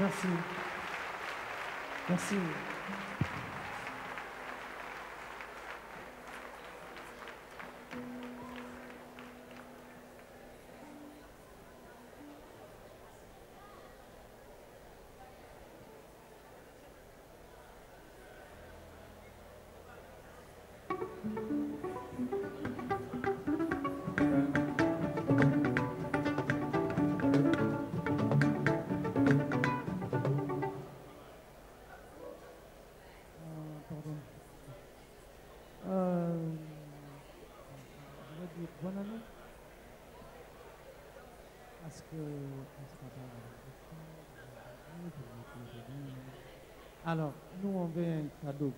Merci. Merci. Bonne année. Alors, nous on veut un cadeau.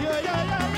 Yo, yo, yo.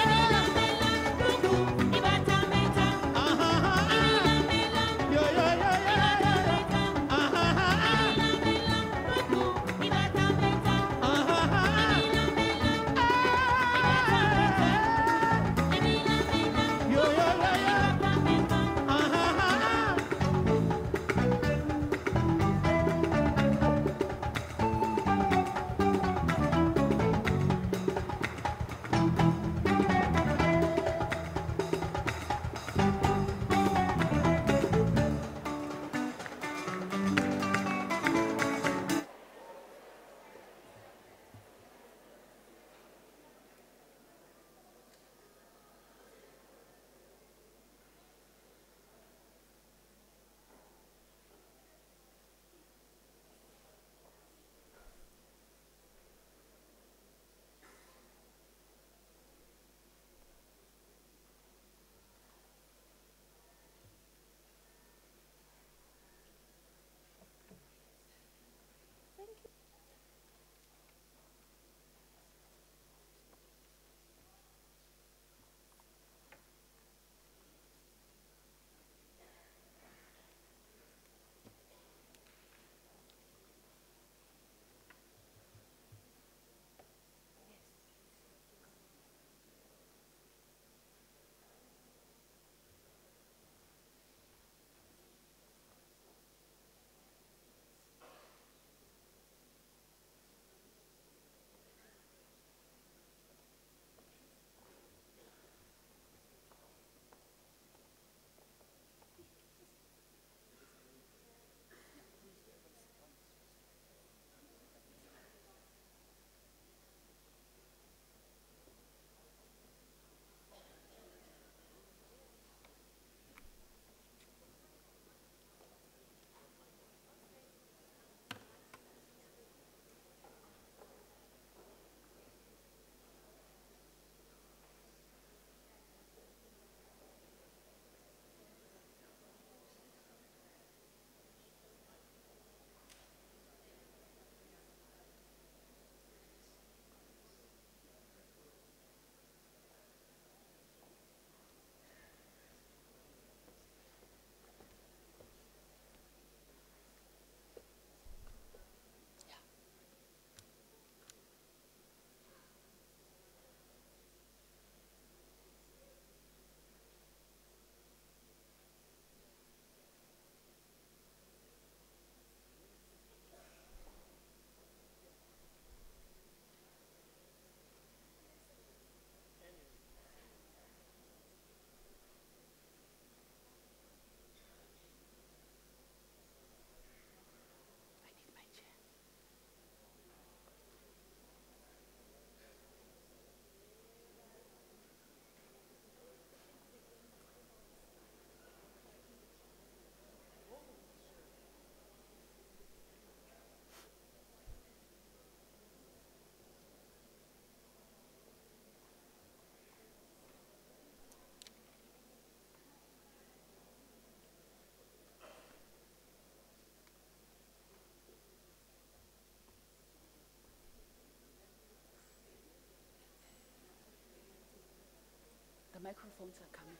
microphones are coming.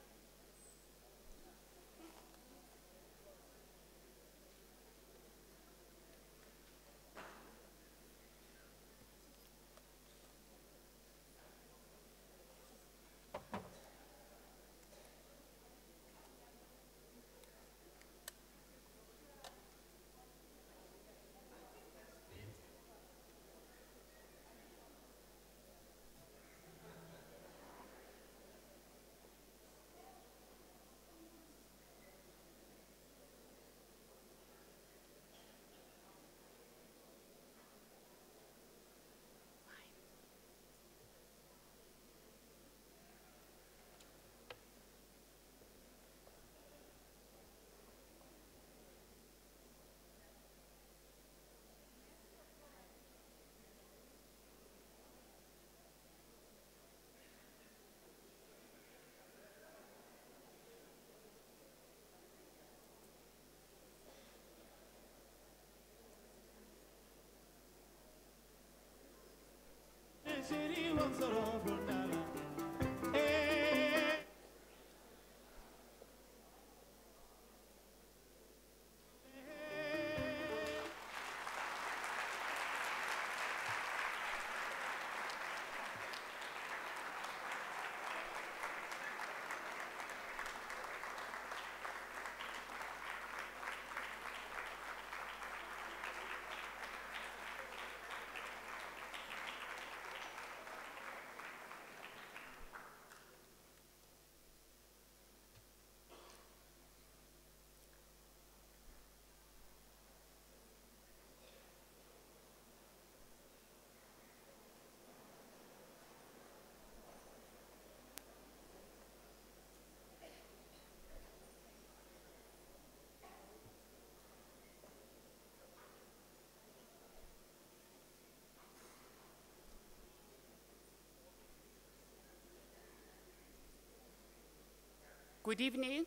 Good evening.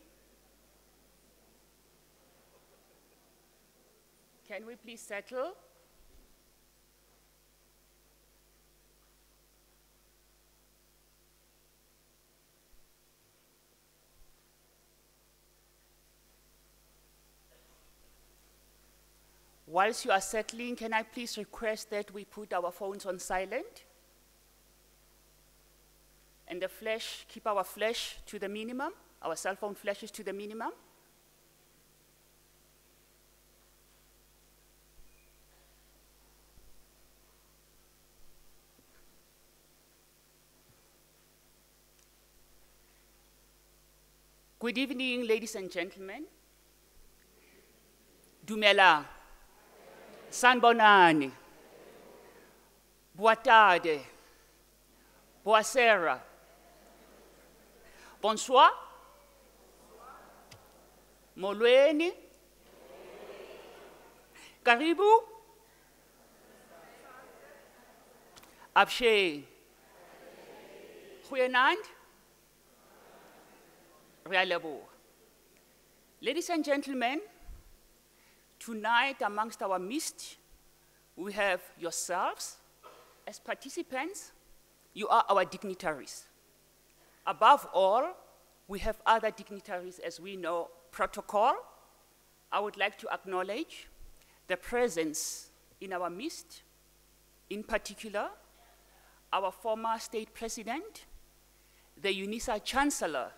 Can we please settle? Whilst you are settling, can I please request that we put our phones on silent? And the flash, keep our flash to the minimum, our cell phone flashes to the minimum. Good evening, ladies and gentlemen. Dumela. Sanbonani. Boa tarde. Buonasera. Bonsoir. Molweni. Karibu. Abshe. Goeienaand. Ladies and gentlemen, tonight amongst our midst, we have yourselves as participants. You are our dignitaries. Above all, we have other dignitaries, as we know, protocol. I would like to acknowledge the presence in our midst, in particular, our former state president, the Unisa Chancellor,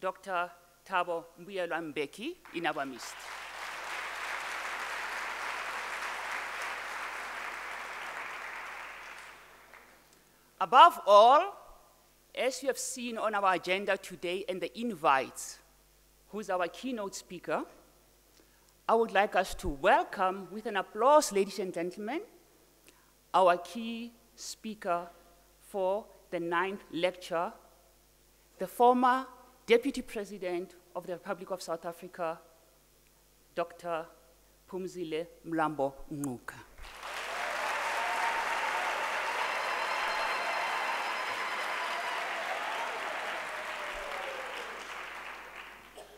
Dr. Thabo Mbeki, in our midst. Above all, as you have seen on our agenda today and the invites, who is our keynote speaker, I would like us to welcome, with an applause, ladies and gentlemen, our key speaker for the 9th lecture, the former Deputy President of the Republic of South Africa, Dr. Phumzile Mlambo Ngcuka.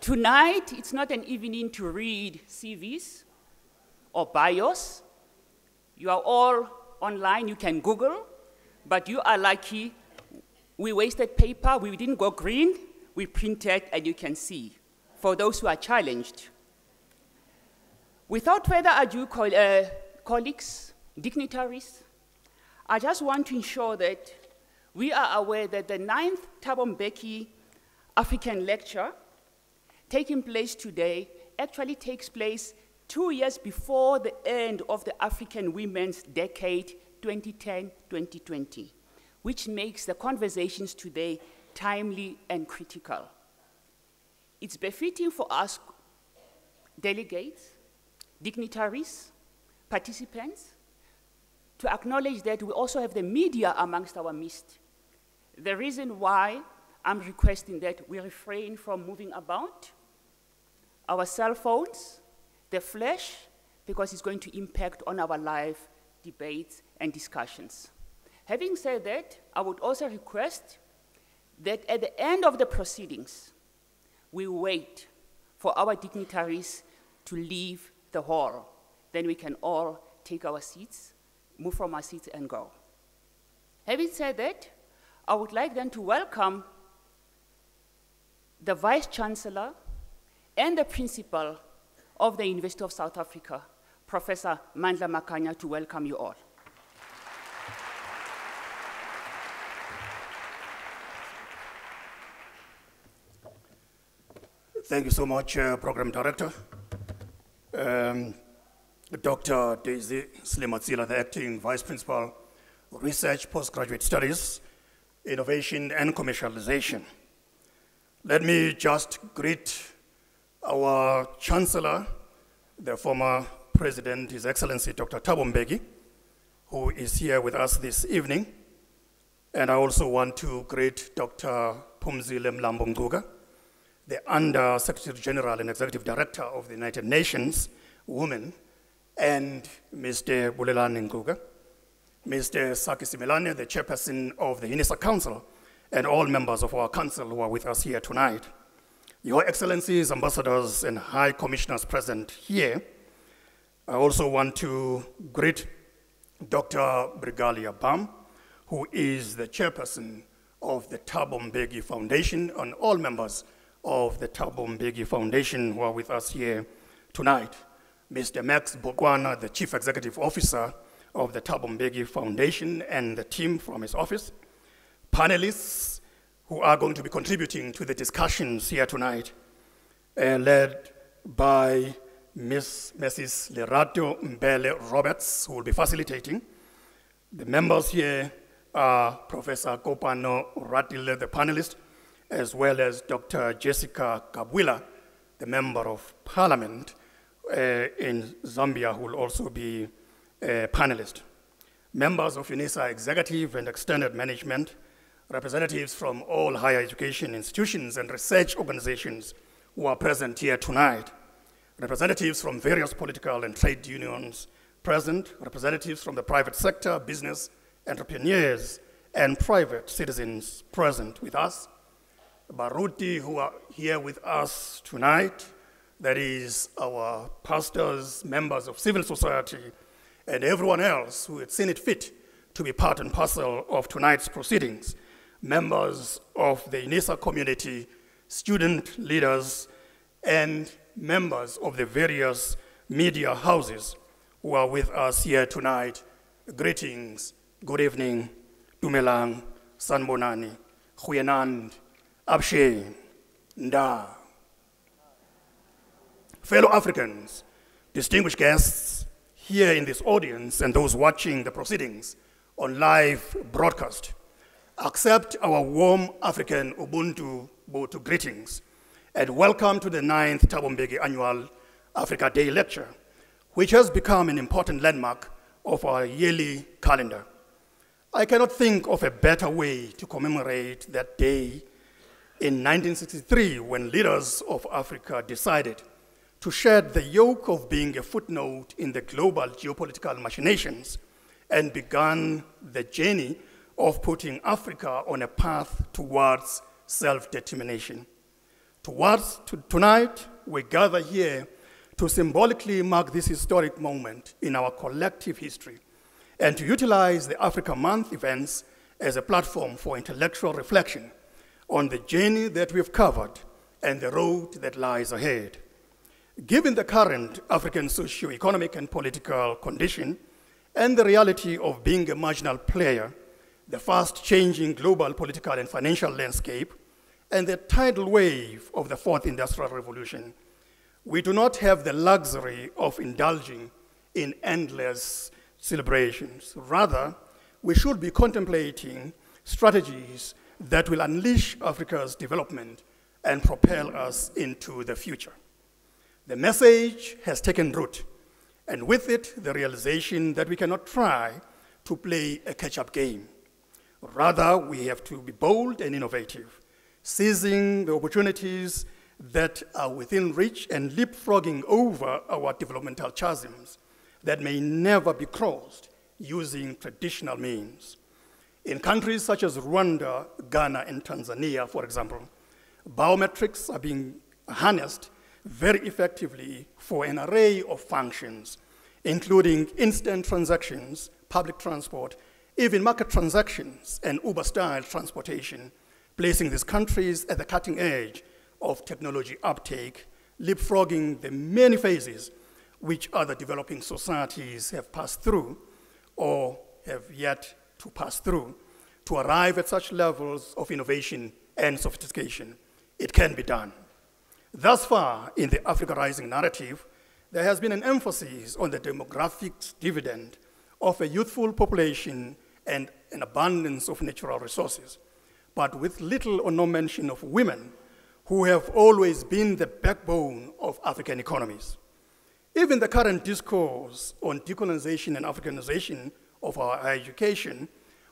Tonight, it's not an evening to read CVs or bios. You are all online, you can Google, but you are lucky We wasted paper, we didn't go green, we printed, and you can see, for those who are challenged. Without further ado, colleagues, dignitaries, I just want to ensure that we are aware that the 9th Thabo Mbeki African Lecture, taking place today, actually takes place 2 years before the end of the African Women's Decade 2010-2020, which makes the conversations today timely and critical. It's befitting for us delegates, dignitaries, participants, to acknowledge that we also have the media amongst our midst. The reason why I'm requesting that we refrain from moving about our cell phones, the flash, because it's going to impact on our live debates and discussions. Having said that, I would also request that at the end of the proceedings, we wait for our dignitaries to leave the hall. Then we can all take our seats, move from our seats and go. Having said that, I would like then to welcome the Vice Chancellor and the Principal of the University of South Africa, Professor Mandla Makanya, to welcome you all. Thank you so much, Program Director. Dr. Daisy Slimatsila, the Acting Vice Principal, Research, Postgraduate Studies, Innovation and Commercialization. Let me just greet our Chancellor, the former President, His Excellency Dr. Thabo Mbeki, who is here with us this evening. And I also want to greet Dr. Phumzile Mlambo-Ngcuka, the Under Secretary General and Executive Director of the United Nations Women, and Mr. Bulelani Ngcuka, Mr. Saki Simelane, the Chairperson of the Unisa Council, and all members of our council who are with us here tonight. Your Excellencies, Ambassadors, and High Commissioners present here. I also want to greet Dr. Brigalia Bam, who is the Chairperson of the Thabo Mbeki Foundation, and all members of the Thabo Mbeki Foundation who are with us here tonight. Mr. Max Bokwana, the Chief Executive Officer of the Thabo Mbeki Foundation, and the team from his office. Panelists who are going to be contributing to the discussions here tonight, led by Mrs. Lerato Mbele Roberts, who will be facilitating. The members here are Professor Kopano Ratile, the panelist, as well as Dr. Jessica Kabwila, the Member of Parliament in Zambia, who will also be a panelist. Members of Unisa Executive and Extended Management, representatives from all higher education institutions and research organizations who are present here tonight, representatives from various political and trade unions present, representatives from the private sector, business, entrepreneurs, and private citizens present with us, Baruti, who are here with us tonight, that is our pastors, members of civil society, and everyone else who had seen it fit to be part and parcel of tonight's proceedings, members of the Unisa community, student leaders, and members of the various media houses who are with us here tonight. Greetings, good evening, Dumelang, Sanbonani, Huyenand, Abshe, Nda. Fellow Africans, distinguished guests here in this audience and those watching the proceedings on live broadcast, accept our warm African Ubuntu Botu greetings and welcome to the 9th Thabo Mbeki Annual Africa Day Lecture, which has become an important landmark of our yearly calendar. I cannot think of a better way to commemorate that day in 1963 when leaders of Africa decided to shed the yoke of being a footnote in the global geopolitical machinations and began the journey of putting Africa on a path towards self-determination. Tonight, we gather here to symbolically mark this historic moment in our collective history and to utilize the Africa Month events as a platform for intellectual reflection on the journey that we've covered and the road that lies ahead. Given the current African socio-economic and political condition and the reality of being a marginal player, the fast-changing global political and financial landscape, and the tidal wave of the fourth industrial revolution, we do not have the luxury of indulging in endless celebrations. Rather, we should be contemplating strategies that will unleash Africa's development and propel us into the future. The message has taken root, and with it, the realization that we cannot try to play a catch-up game. Rather, we have to be bold and innovative, seizing the opportunities that are within reach and leapfrogging over our developmental chasms that may never be crossed using traditional means. In countries such as Rwanda, Ghana, and Tanzania, for example, biometrics are being harnessed very effectively for an array of functions, including instant transactions, public transport, even market transactions, and Uber-style transportation, placing these countries at the cutting edge of technology uptake, leapfrogging the many phases which other developing societies have passed through or have yet to pass through to arrive at such levels of innovation and sophistication. It can be done. Thus far, in the Africa Rising narrative, there has been an emphasis on the demographic dividend of a youthful population and an abundance of natural resources, but with little or no mention of women, who have always been the backbone of African economies. Even the current discourse on decolonization and Africanization of our higher education,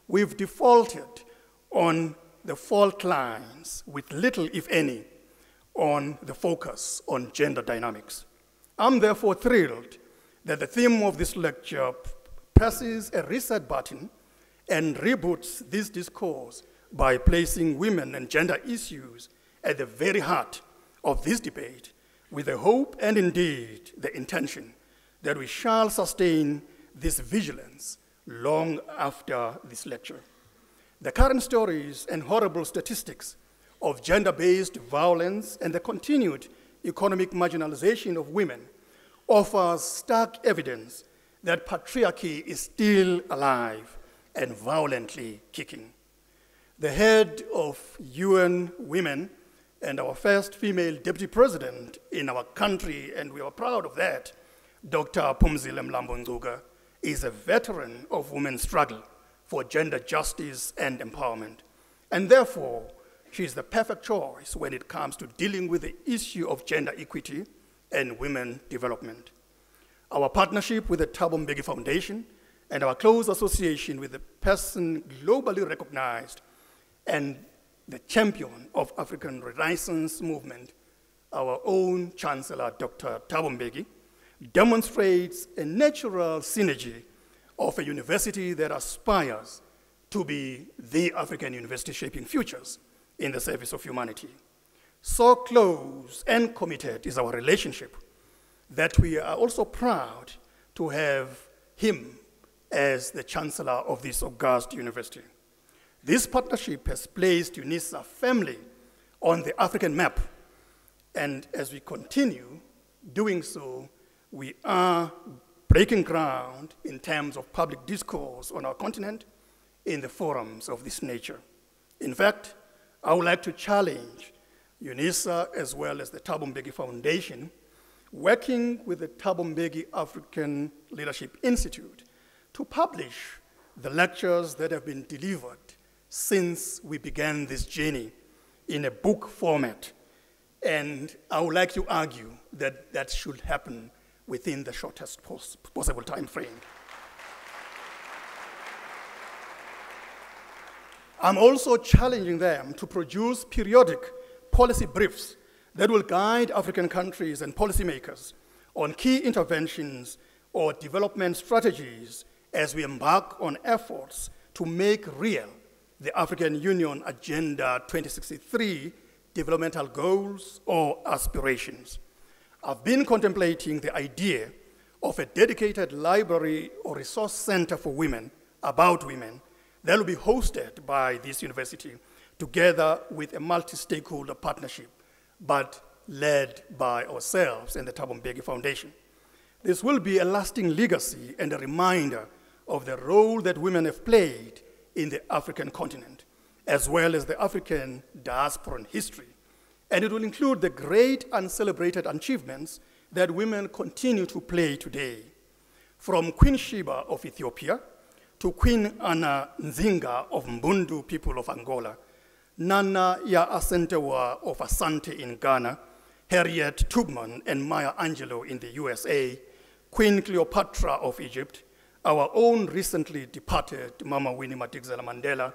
we've defaulted on the fault lines with little, if any, on the focus on gender dynamics. I'm therefore thrilled that the theme of this lecture presses a reset button and reboots this discourse by placing women and gender issues at the very heart of this debate, with the hope and indeed the intention that we shall sustain this vigilance long after this lecture. The current stories and horrible statistics of gender-based violence and the continued economic marginalization of women offers stark evidence that patriarchy is still alive and violently kicking. The head of UN Women and our first female deputy president in our country, and we are proud of that, Dr. Phumzile Mlambo-Ngcuka, is a veteran of women's struggle for gender justice and empowerment. And therefore, she is the perfect choice when it comes to dealing with the issue of gender equity and women development. Our partnership with the Thabo Mbeki Foundation and our close association with the person globally recognized and the champion of African Renaissance movement, our own Chancellor, Dr. Thabo Mbeki, demonstrates a natural synergy of a university that aspires to be the African university shaping futures in the service of humanity. So close and committed is our relationship that we are also proud to have him as the Chancellor of this august university. This partnership has placed Unisa firmly on the African map, and as we continue doing so, we are breaking ground in terms of public discourse on our continent in the forums of this nature. In fact, I would like to challenge Unisa as well as the Thabo Mbeki Foundation, working with the Thabo Mbeki African Leadership Institute, to publish the lectures that have been delivered since we began this journey in a book format. And I would like to argue that that should happen within the shortest possible time frame. I'm also challenging them to produce periodic policy briefs that will guide African countries and policymakers on key interventions or development strategies as we embark on efforts to make real the African Union Agenda 2063 developmental goals or aspirations. I've been contemplating the idea of a dedicated library or resource center for women, about women, that will be hosted by this university together with a multi-stakeholder partnership, but led by ourselves and the Thabo Mbeki Foundation. This will be a lasting legacy and a reminder of the role that women have played in the African continent, as well as the African diasporan history. And it will include the great uncelebrated achievements that women continue to play today, from Queen Sheba of Ethiopia to Queen Anna Nzinga of Mbundu people of Angola, Nana Ya Asentewa of Asante in Ghana, Harriet Tubman and Maya Angelou in the USA, Queen Cleopatra of Egypt, our own recently departed Mama Winnie Madikizela Mandela,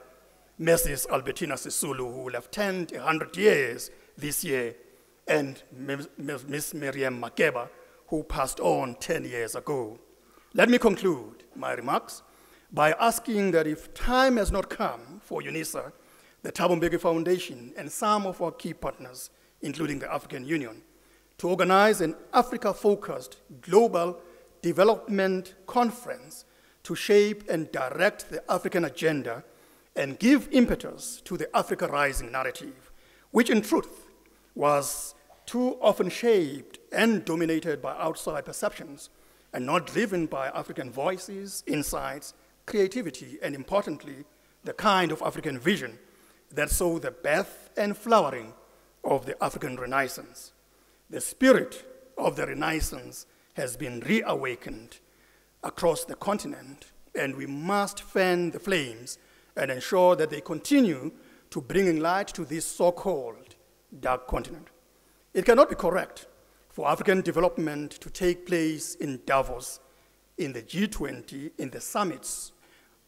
Mrs. Albertina Sisulu, who will have turned 100 years this year, and Miss Miriam Makeba, who passed on 10 years ago. Let me conclude my remarks by asking that if time has not come for Unisa, the Thabo Mbeki Foundation, and some of our key partners, including the African Union, to organize an Africa-focused global development conference to shape and direct the African agenda and give impetus to the Africa Rising narrative, which in truth was too often shaped and dominated by outside perceptions and not driven by African voices, insights, creativity, and importantly, the kind of African vision that saw the birth and flowering of the African Renaissance. The spirit of the Renaissance has been reawakened across the continent, and we must fan the flames and ensure that they continue to bring light to this so-called dark continent. It cannot be correct for African development to take place in Davos, in the G20, in the summits,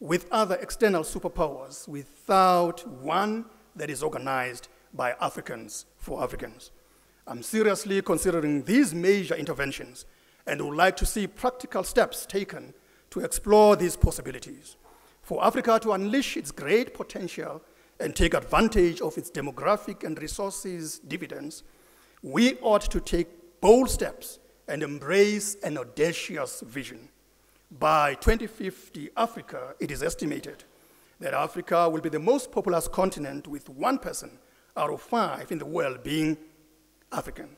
with other external superpowers without one that is organized by Africans for Africans. I'm seriously considering these major interventions and would like to see practical steps taken to explore these possibilities. For Africa to unleash its great potential and take advantage of its demographic and resources dividends, we ought to take bold steps and embrace an audacious vision. By 2050 Africa, it is estimated that Africa will be the most populous continent, with 1 person out of 5 in the world being African.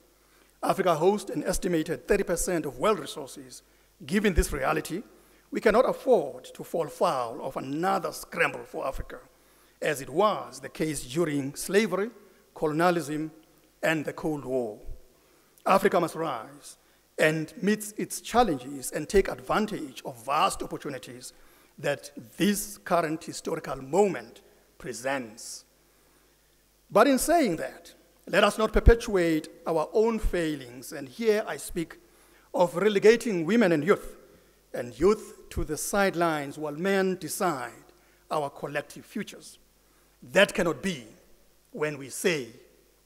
Africa hosts an estimated 30% of world resources. Given this reality, we cannot afford to fall foul of another scramble for Africa, as it was the case during slavery, colonialism, and the Cold War. Africa must rise and meet its challenges and take advantage of vast opportunities that this current historical moment presents. But in saying that, let us not perpetuate our own failings, and here I speak of relegating women and youth to the sidelines while men decide our collective futures. That cannot be when we say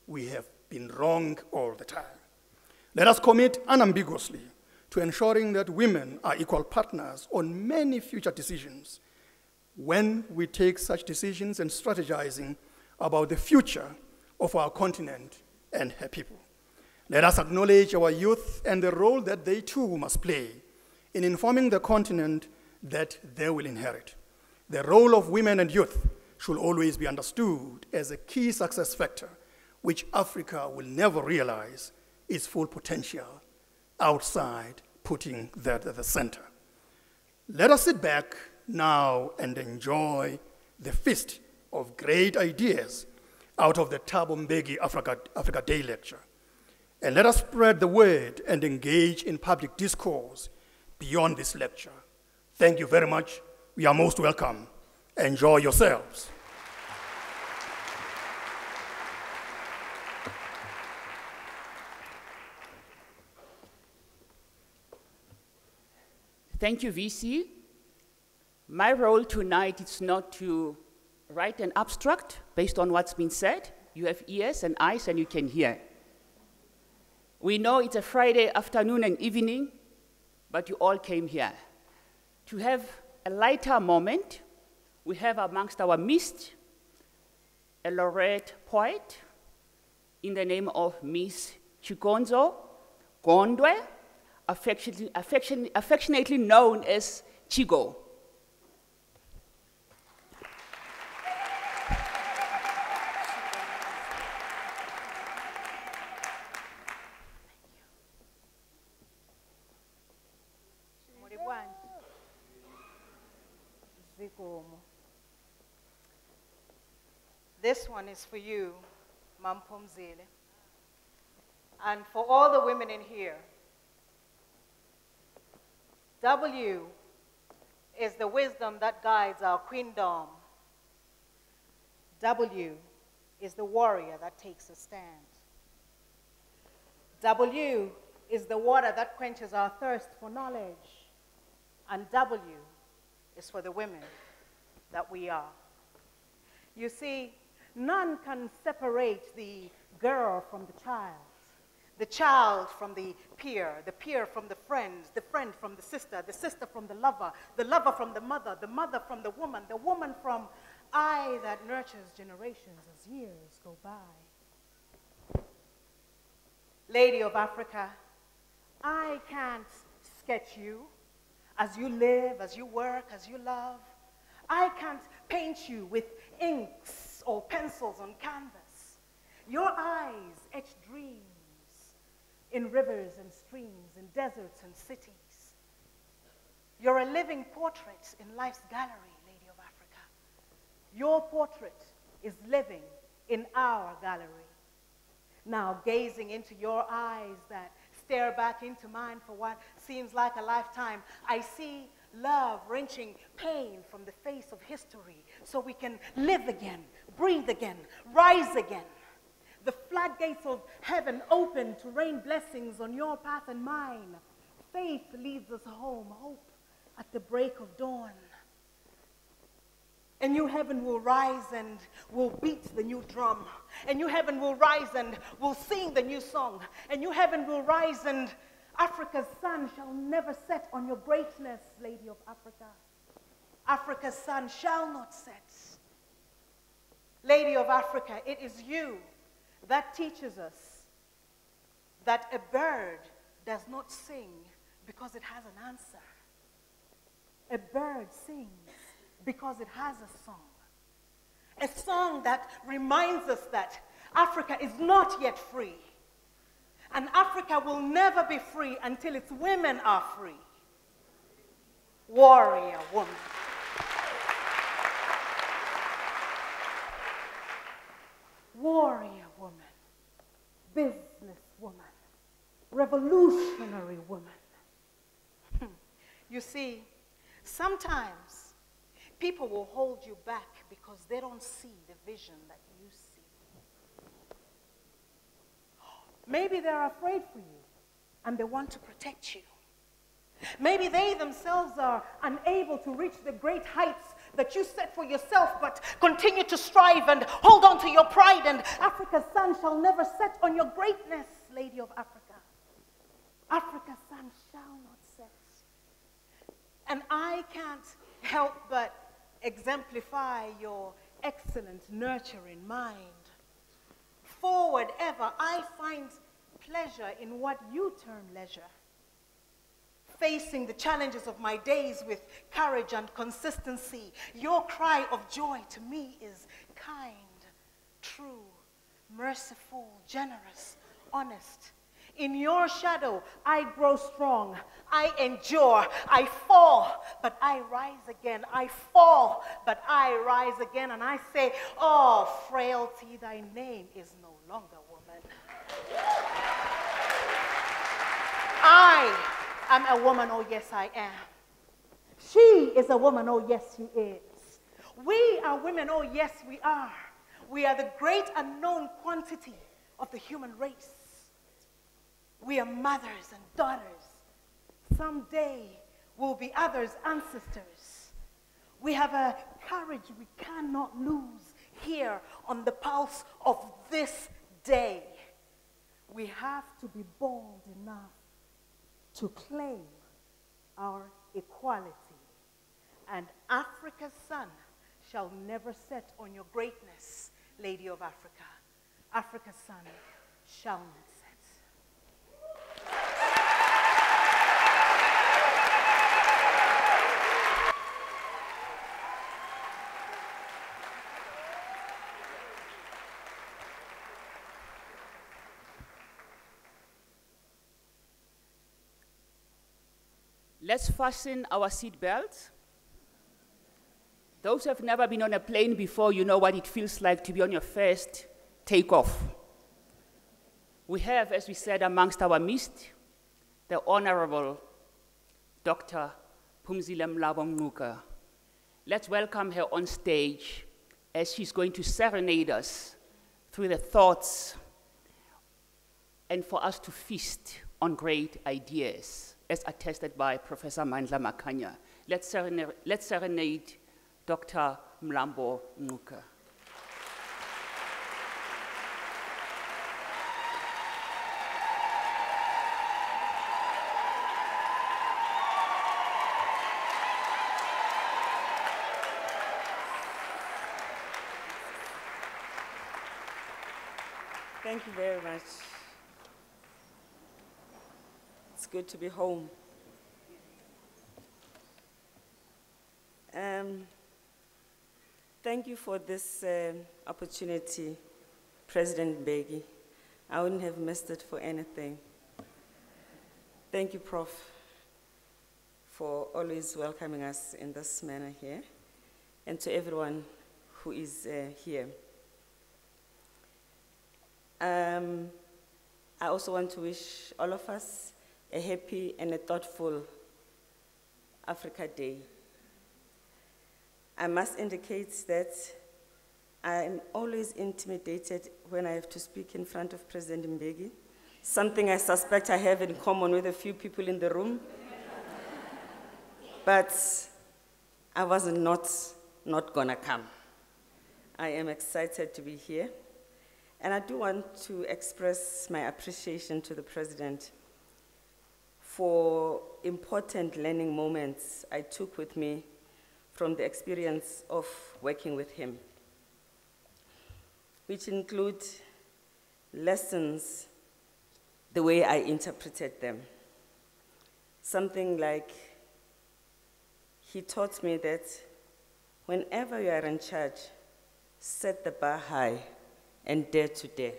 we have been wrong all the time. Let us commit unambiguously to ensuring that women are equal partners on many future decisions when we take such decisions and strategizing about the future of our continent and her people. Let us acknowledge our youth and the role that they too must play in informing the continent that they will inherit. The role of women and youth should always be understood as a key success factor, which Africa will never realize its full potential outside putting that at the center. Let us sit back now and enjoy the feast of great ideas out of the Thabo Mbeki Africa Day lecture. And let us spread the word and engage in public discourse beyond this lecture. Thank you very much. We are most welcome. Enjoy yourselves. Thank you, VC. My role tonight is not to write an abstract based on what's been said. You have ears and eyes and you can hear. We know it's a Friday afternoon and evening, but you all came here. To have a lighter moment, we have amongst our midst a laureate poet in the name of Miss Chikonzo Gondwe, affectionately known as Chigo. Zikomo. This one is for you, Mampomzile. And for all the women in here, W is the wisdom that guides our queendom. W is the warrior that takes a stand. W is the water that quenches our thirst for knowledge. And W is for the women that we are. You see, none can separate the girl from the child from the peer from the friend from the sister from the lover from the mother from the woman from I that nurtures generations as years go by. Lady of Africa, I can't sketch you as you live, as you work, as you love. I can't paint you with inks or pencils on canvas. Your eyes etch dreams in rivers and streams, in deserts and cities. You're a living portrait in life's gallery, Lady of Africa. Your portrait is living in our gallery. Now, gazing into your eyes that stare back into mine for what seems like a lifetime, I see love wrenching pain from the face of history so we can live again, breathe again, rise again. The floodgates of heaven open to rain blessings on your path and mine. Faith leads us home, hope at the break of dawn. A new heaven will rise and will beat the new drum. A new heaven will rise and will sing the new song. A new heaven will rise and Africa's sun shall never set on your greatness, Lady of Africa. Africa's sun shall not set. Lady of Africa, it is you that teaches us that a bird does not sing because it has an answer. A bird sings because it has a song. A song that reminds us that Africa is not yet free. And Africa will never be free until its women are free. Warrior woman. Warrior woman. Business woman. Revolutionary woman. You see, sometimes people will hold you back because they don't see the vision that you see. Maybe they're afraid for you and they want to protect you. Maybe they themselves are unable to reach the great heights that you set for yourself, but continue to strive and hold on to your pride, and Africa's sun shall never set on your greatness, Lady of Africa. Africa's sun shall not set. And I can't help but exemplify your excellent nurturing mind. Forward ever, I find pleasure in what you term leisure. Facing the challenges of my days with courage and consistency, your cry of joy to me is kind, true, merciful, generous, honest. In your shadow, I grow strong, I endure, I fall, but I rise again. I fall, but I rise again, and I say, oh, frailty, thy name is no longer woman. I am a woman, oh yes I am. She is a woman, oh yes she is. We are women, oh yes we are. We are the great unknown quantity of the human race. We are mothers and daughters. Someday we'll be others' ancestors. We have a courage we cannot lose here on the pulse of this day. We have to be bold enough to claim our equality. And Africa's sun shall never set on your greatness, Lady of Africa. Africa's sun shall not set. Let's fasten our seat belts. Those who have never been on a plane before, you know what it feels like to be on your first takeoff. We have, as we said, amongst our midst, the Honorable Dr. Phumzile Mlambo-Ngcuka. Let's welcome her on stage as she's going to serenade us through the thoughts and for us to feast on great ideas, as attested by Professor Mandla Makhanya. Let's serenade Dr. Mlambo-Ngcuka. Thank you very much. It's good to be home. Thank you for this opportunity, President Mbeki. I wouldn't have missed it for anything. Thank you, Prof, for always welcoming us in this manner here, and to everyone who is here. I also want to wish all of us a happy and a thoughtful Africa Day. I must indicate that I'm always intimidated when I have to speak in front of President Mbeki, something I suspect I have in common with a few people in the room. But I was not gonna come. I am excited to be here. And I do want to express my appreciation to the President for important learning moments I took with me from the experience of working with him, which include lessons, the way I interpreted them. Something like, he taught me that whenever you are in charge, set the bar high and dare to dare.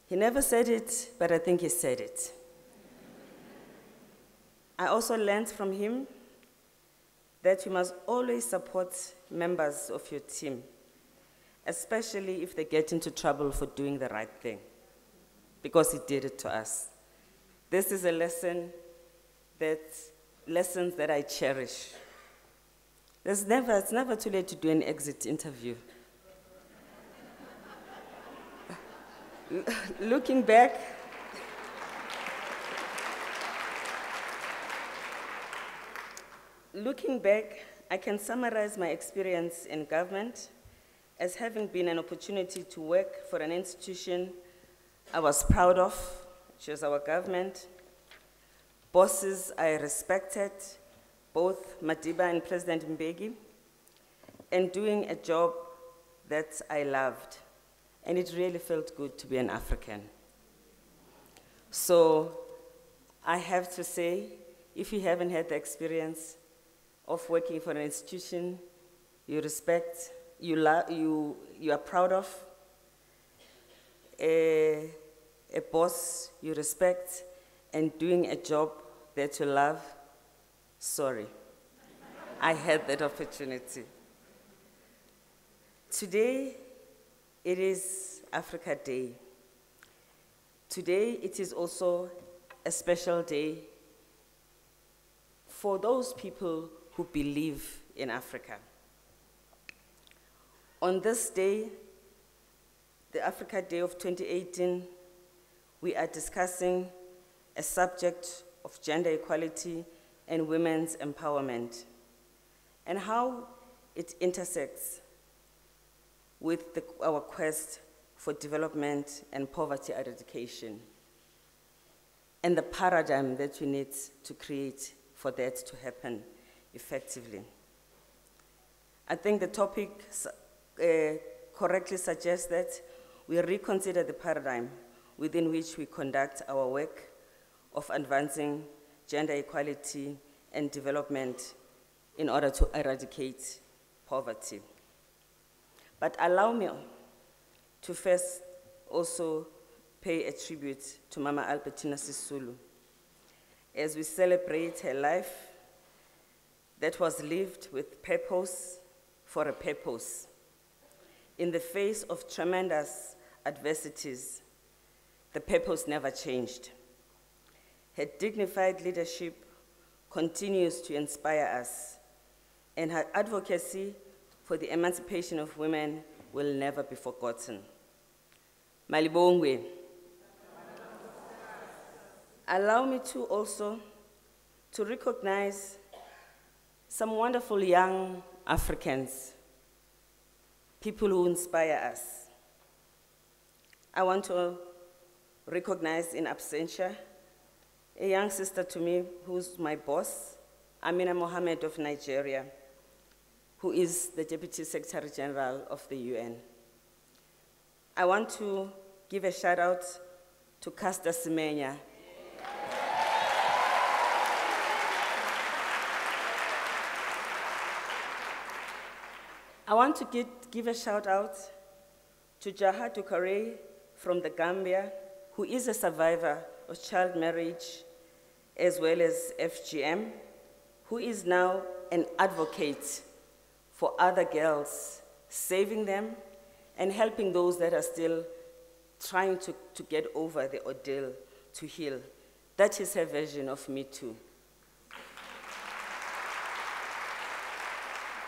He never said it, but I think he said it. I also learned from him that you must always support members of your team, especially if they get into trouble for doing the right thing, because he did it to us. This is a lessons that I cherish. It's never too late to do an exit interview. Looking back, I can summarize my experience in government as having been an opportunity to work for an institution I was proud of, which was our government, bosses I respected, both Madiba and President Mbeki, and doing a job that I loved. And it really felt good to be an African. So I have to say, if you haven't had the experience of working for an institution you respect, you are proud of, a boss you respect, and doing a job that you love, sorry. I had that opportunity. Today, it is Africa Day. Today, it is also a special day for those people who believe in Africa. On this day, the Africa Day of 2018, we are discussing a subject of gender equality and women's empowerment, and how it intersects with our quest for development and poverty eradication, and the paradigm that we need to create for that to happen effectively. I think the topic correctly suggests that we reconsider the paradigm within which we conduct our work of advancing gender equality and development in order to eradicate poverty. But allow me to first also pay a tribute to Mama Albertina Sisulu. As we celebrate her life, that was lived with purpose for a purpose. In the face of tremendous adversities, the purpose never changed. Her dignified leadership continues to inspire us, and her advocacy for the emancipation of women will never be forgotten. Malibongwe. Allow me to also to recognize some wonderful young Africans, people who inspire us. I want to recognize in absentia a young sister to me who's my boss, Amina Mohammed of Nigeria, who is the Deputy Secretary General of the UN. I want to give a shout out to Caster Semenya. I want to give a shout out to Jaha Dukare from the Gambia, who is a survivor of child marriage as well as FGM, who is now an advocate for other girls, saving them and helping those that are still trying to get over the ordeal to heal. That is her version of Me Too.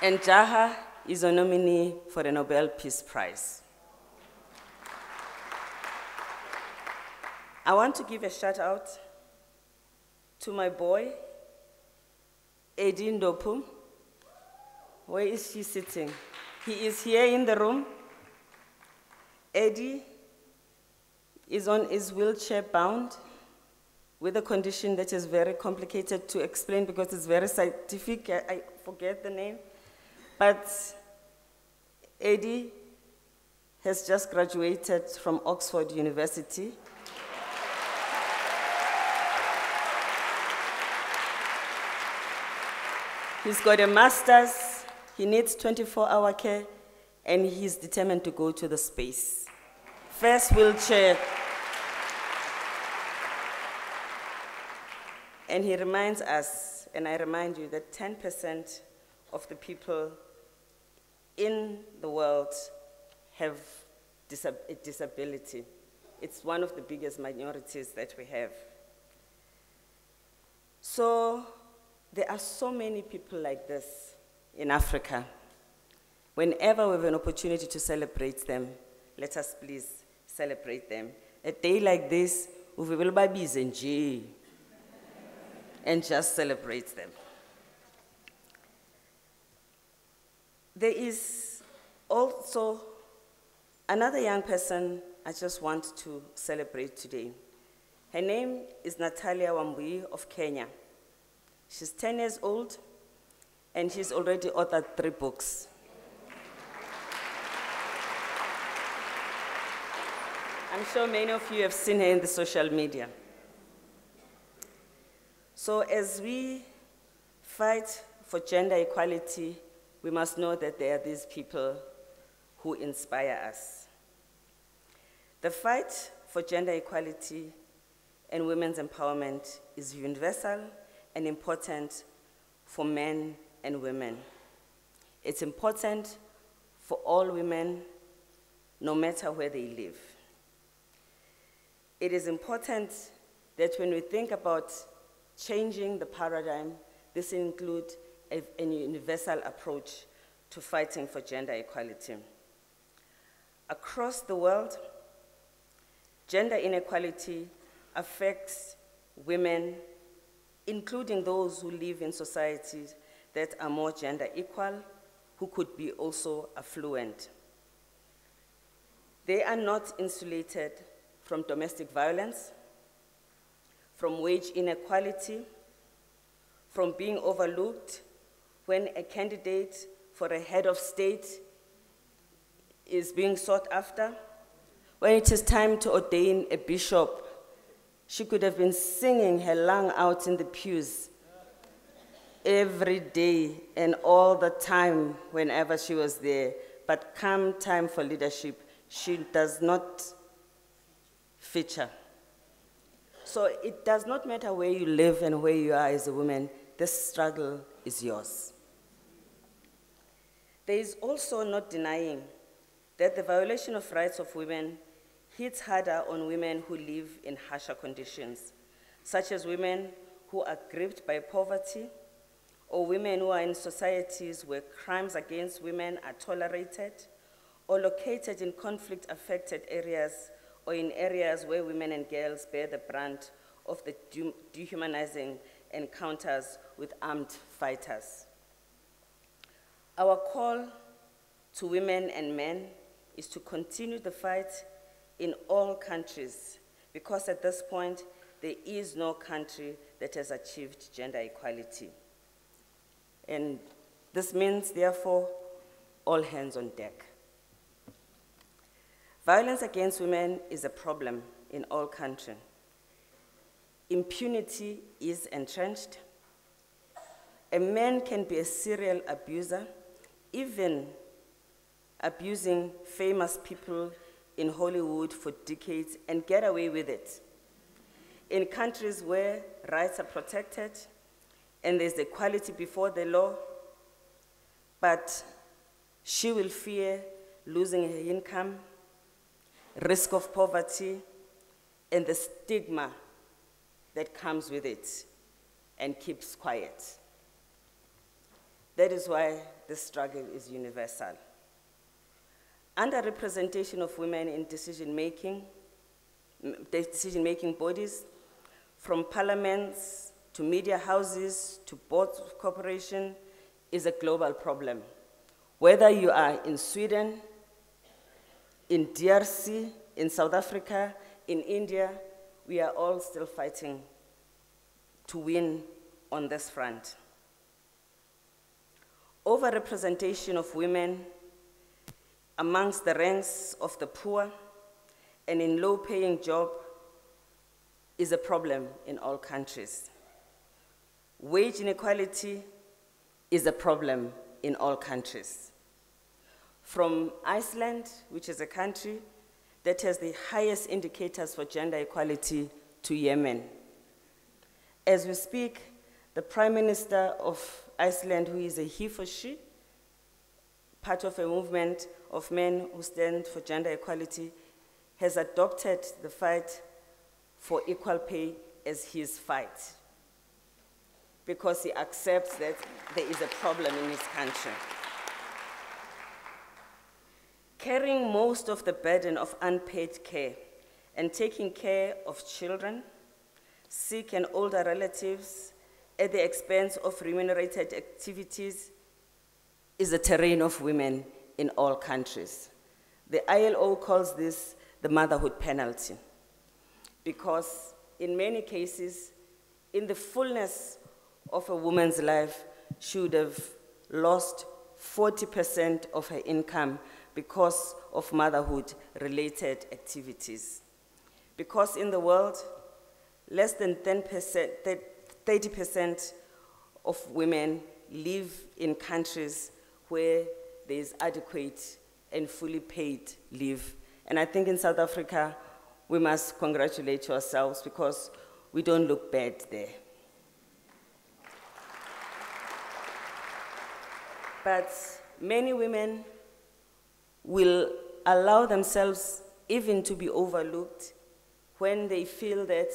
And Jaha is a nominee for the Nobel Peace Prize. I want to give a shout out to my boy, Eddie Ndopu. Where is she sitting? He is here in the room. Eddie is wheelchair bound with a condition that is very complicated to explain because it's very scientific. I forget the name. But Eddie has just graduated from Oxford University. He's got a master's, he needs 24-hour care, and he's determined to go to the space. First wheelchair. And he reminds us, and I remind you, that 10% of the people in the world have a disability. It's one of the biggest minorities that we have. So there are so many people like this in Africa. Whenever we have an opportunity to celebrate them, let us please celebrate them. A day like this, we will be busy and just celebrate them. There is also another young person I just want to celebrate today. Her name is Natalia Wambui of Kenya. She's 10 years old, and she's already authored 3 books. I'm sure many of you have seen her in the social media. So as we fight for gender equality, we must know that there are these people who inspire us. The fight for gender equality and women's empowerment is universal and important for men and women. It's important for all women, no matter where they live. It is important that when we think about changing the paradigm, this includes a universal approach to fighting for gender equality. Across the world, gender inequality affects women, including those who live in societies that are more gender equal, who could be also affluent. They are not insulated from domestic violence, from wage inequality, from being overlooked when a candidate for a head of state is being sought after. When it is time to ordain a bishop, she could have been singing her lung out in the pews every day and all the time whenever she was there. But come time for leadership, she does not feature. So it does not matter where you live and where you are as a woman, this struggle is yours. There is also not denying that the violation of rights of women hits harder on women who live in harsher conditions, such as women who are gripped by poverty, or women who are in societies where crimes against women are tolerated, or located in conflict-affected areas, or in areas where women and girls bear the brunt of the dehumanizing encounters with armed fighters. Our call to women and men is to continue the fight in all countries, because at this point, there is no country that has achieved gender equality. And this means, therefore, all hands on deck. Violence against women is a problem in all countries. Impunity is entrenched. A man can be a serial abuser, even abusing famous people in Hollywood for decades, and get away with it. In countries where rights are protected and there's equality before the law, but she will fear losing her income, risk of poverty, and the stigma that comes with it, and keeps quiet. That is why this struggle is universal. Underrepresentation of women in decision-making bodies, from parliaments to media houses to boards of corporation, is a global problem. Whether you are in Sweden, in DRC, in South Africa, in India, we are all still fighting to win on this front. Overrepresentation of women amongst the ranks of the poor and in low-paying jobs is a problem in all countries. Wage inequality is a problem in all countries. From Iceland, which is a country that has the highest indicators for gender equality, to Yemen. As we speak, the Prime Minister of Iceland, who is a he for she, part of a movement of men who stand for gender equality, has adopted the fight for equal pay as his fight, because he accepts that there is a problem in his country. Carrying most of the burden of unpaid care and taking care of children, sick and older relatives at the expense of remunerated activities is a terrain of women in all countries. The ILO calls this the motherhood penalty, because in many cases, in the fullness of a woman's life, she would have lost 40% of her income because of motherhood-related activities. Because in the world, less than 30% of women live in countries where there is adequate and fully paid leave. And I think in South Africa, we must congratulate ourselves because we don't look bad there. But many women will allow themselves even to be overlooked when they feel that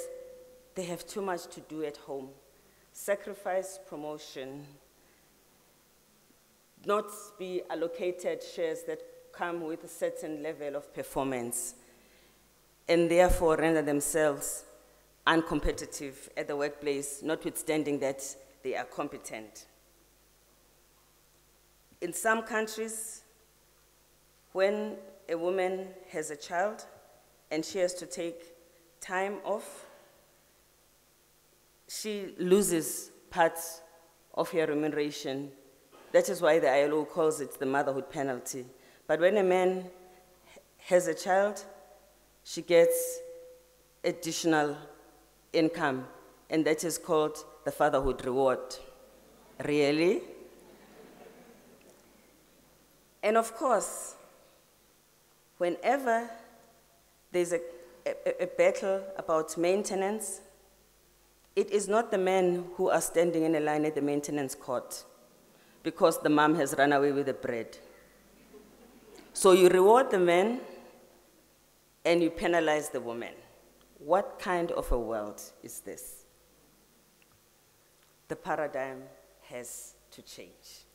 they have too much to do at home. Sacrifice promotion, not be allocated shares that come with a certain level of performance, and therefore render themselves uncompetitive at the workplace, notwithstanding that they are competent. In some countries, when a woman has a child and she has to take time off, she loses parts of her remuneration. That is why the ILO calls it the motherhood penalty. But when a man has a child, she gets additional income, and that is called the fatherhood reward. Really? And of course, whenever there's a battle about maintenance, it is not the men who are standing in a line at the maintenance court because the mom has run away with the bread. So you reward the men and you penalize the women. What kind of a world is this? The paradigm has to change.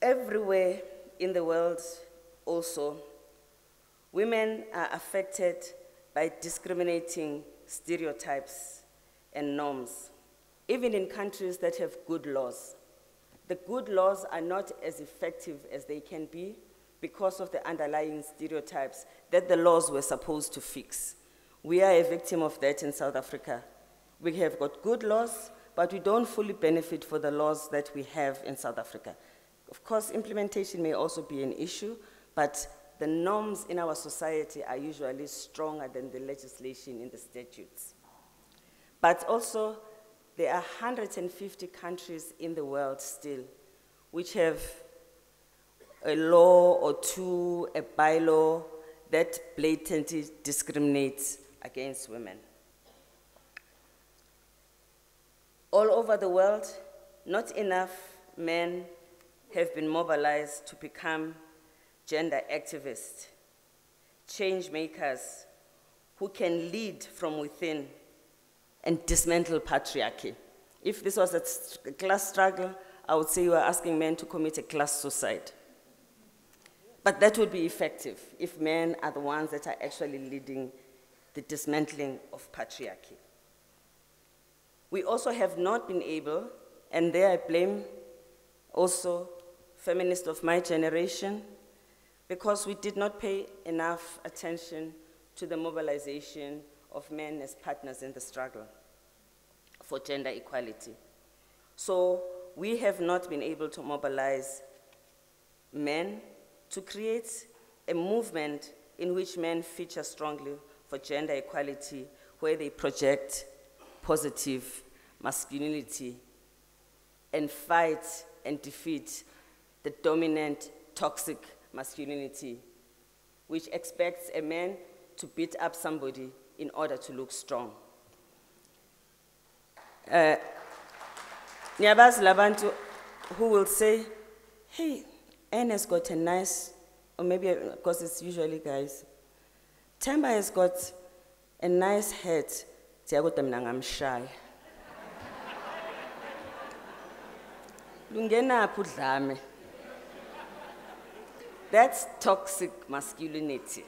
Everywhere in the world also, women are affected by discriminating stereotypes and norms, even in countries that have good laws. The good laws are not as effective as they can be because of the underlying stereotypes that the laws were supposed to fix. We are a victim of that in South Africa. We have got good laws, but we don't fully benefit for the laws that we have in South Africa. Of course, implementation may also be an issue, but the norms in our society are usually stronger than the legislation in the statutes. But also, there are 150 countries in the world still which have a law or two, a bylaw that blatantly discriminates against women. All over the world, not enough men have been mobilized to become gender activists, change makers who can lead from within and dismantle patriarchy. If this was a class struggle, I would say you are asking men to commit a class suicide. But that would be effective if men are the ones that are actually leading the dismantling of patriarchy. We also have not been able, and there I blame also feminists of my generation, because we did not pay enough attention to the mobilization of men as partners in the struggle for gender equality. So we have not been able to mobilize men to create a movement in which men feature strongly for gender equality, where they project positive masculinity and fight and defeat the dominant toxic masculinity, which expects a man to beat up somebody in order to look strong. Niyabazi labantu who will say, hey, Anne has got a nice, or maybe because it's usually guys, Themba has got a nice head. I'm shy. Lungenaphi udlame. That's toxic masculinity.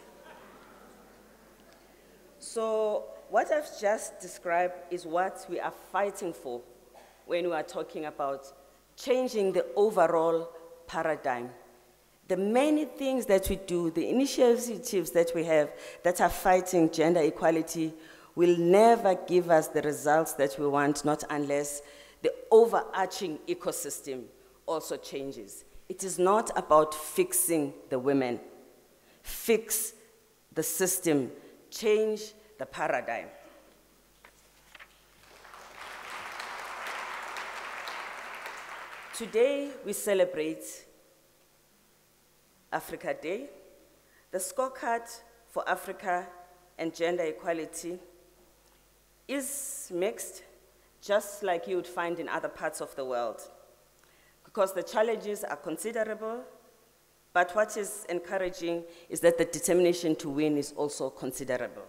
So what I've just described is what we are fighting for when we are talking about changing the overall paradigm. The many things that we do, the initiatives that we have that are fighting gender equality will never give us the results that we want, not unless the overarching ecosystem also changes. It is not about fixing the women. Fix the system, change the paradigm. Today, we celebrate Africa Day. The scorecard for Africa and gender equality is mixed, just like you would find in other parts of the world, because the challenges are considerable, but what is encouraging is that the determination to win is also considerable.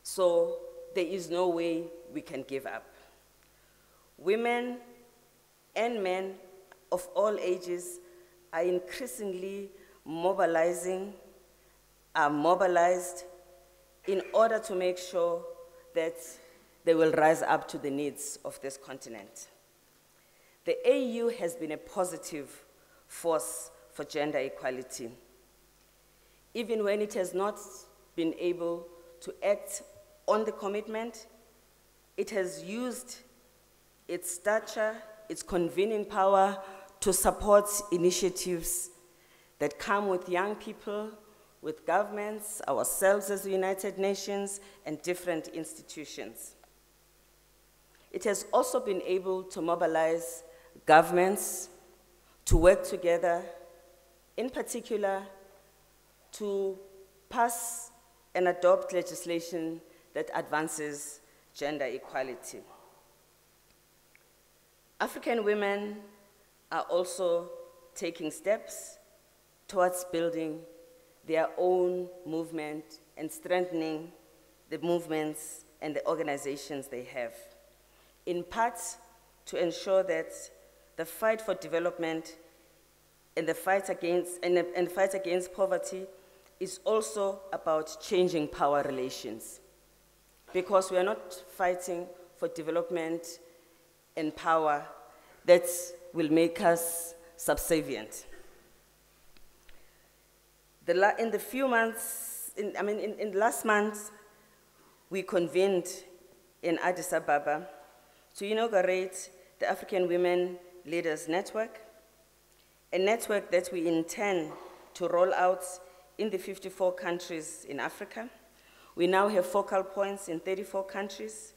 So there is no way we can give up. Women and men of all ages are increasingly mobilized in order to make sure that they will rise up to the needs of this continent. The AU has been a positive force for gender equality, even when it has not been able to act on the commitment. It has used its stature, its convening power to support initiatives that come with young people, with governments, ourselves as the United Nations, and different institutions. It has also been able to mobilize governments to work together, in particular to pass and adopt legislation that advances gender equality. African women are also taking steps towards building their own movement and strengthening the movements and the organizations they have, in part to ensure that the fight for development and the fight against poverty is also about changing power relations. Because we are not fighting for development and power that will make us subservient. In the few months, in last month, we convened in Addis Ababa to inaugurate the African Women Leaders Network, a network that we intend to roll out in the 54 countries in Africa. We now have focal points in 34 countries,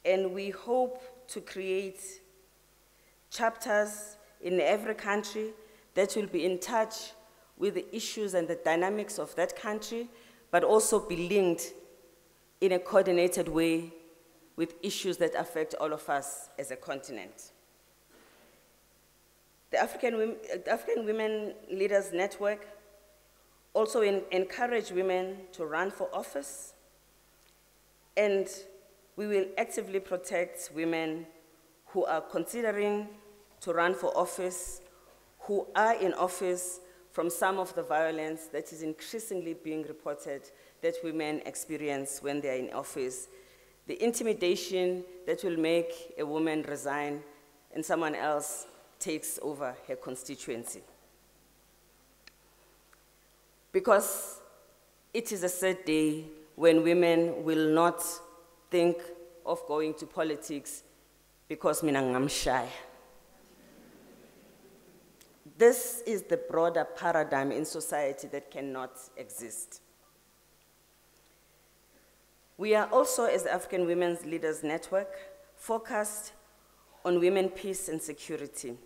and we hope to create chapters in every country that will be in touch with the issues and the dynamics of that country, but also be linked in a coordinated way with issues that affect all of us as a continent. The African Women Leaders Network also encourage women to run for office, and we will actively protect women who are considering to run for office, who are in office, from some of the violence that is increasingly being reported that women experience when they're in office. The intimidation that will make a woman resign and someone else takes over her constituency. Because it is a sad day when women will not think of going to politics because mina ngamshaya. This is the broader paradigm in society that cannot exist. We are also, as the African Women's Leaders Network, focused on women, peace, and security,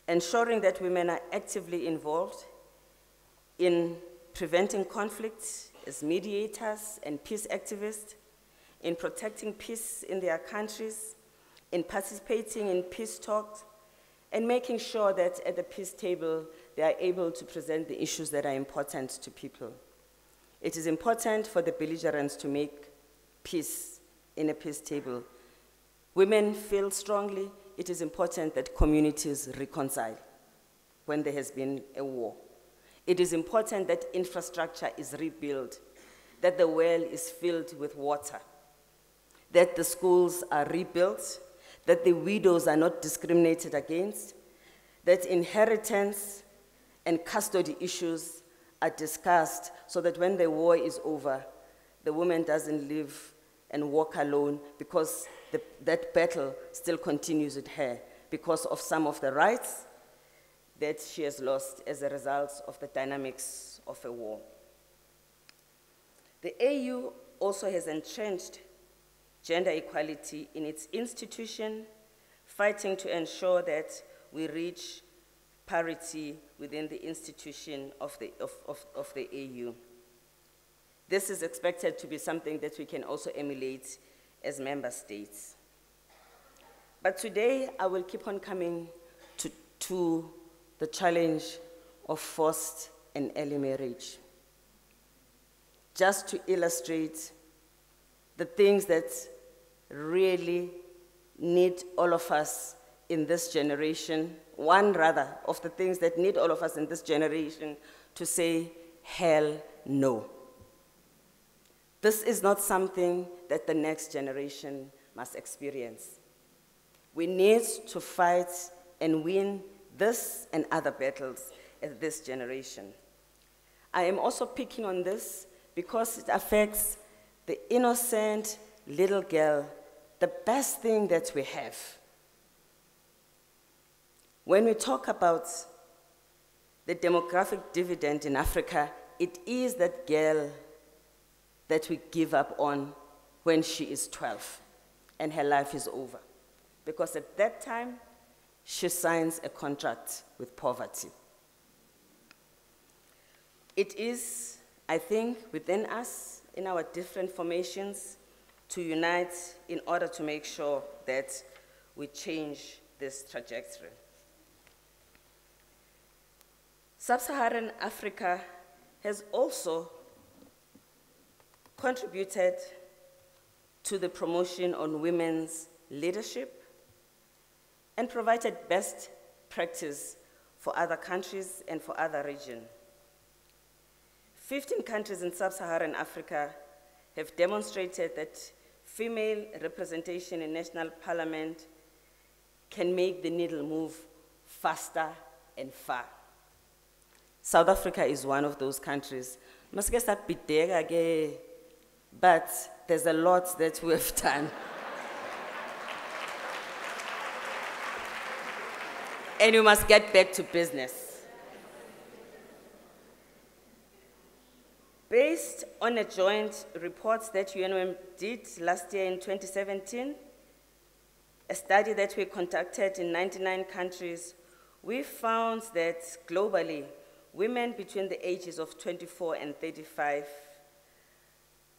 ensuring that women are actively involved in preventing conflict as mediators and peace activists, in protecting peace in their countries, in participating in peace talks, and making sure that at the peace table, they are able to present the issues that are important to people. It is important for the belligerents to make peace in a peace table. Women feel strongly it is important that communities reconcile when there has been a war. It is important that infrastructure is rebuilt, that the well is filled with water, that the schools are rebuilt, that the widows are not discriminated against, that inheritance and custody issues are discussed so that when the war is over, the woman doesn't live and walk alone because that battle still continues with her because of some of the rights that she has lost as a result of the dynamics of a war. The AU also has entrenched gender equality in its institution, fighting to ensure that we reach parity within the institution of the AU. This is expected to be something that we can also emulate as member states. But today, I will keep on coming to the challenge of forced and early marriage, just to illustrate the things that really need all of us in this generation, one rather of the things that need all of us in this generation to say, hell no. This is not something that the next generation must experience. We need to fight and win this and other battles as this generation. I am also picking on this because it affects the innocent little girl, the best thing that we have. When we talk about the demographic dividend in Africa, it is that girl that we give up on when she is 12 and her life is over. Because at that time, she signs a contract with poverty. It is I think within us, in our different formations, to unite in order to make sure that we change this trajectory. Sub-Saharan Africa has also contributed to the promotion on women's leadership and provided best practice for other countries and for other regions. 15 countries in sub-Saharan Africa have demonstrated that female representation in national parliament can make the needle move faster and far. South Africa is one of those countries. But there's a lot that we have done. And we must get back to business. Based on a joint report that UNWM did last year in 2017, a study that we conducted in 99 countries, we found that globally, women between the ages of 24 and 35,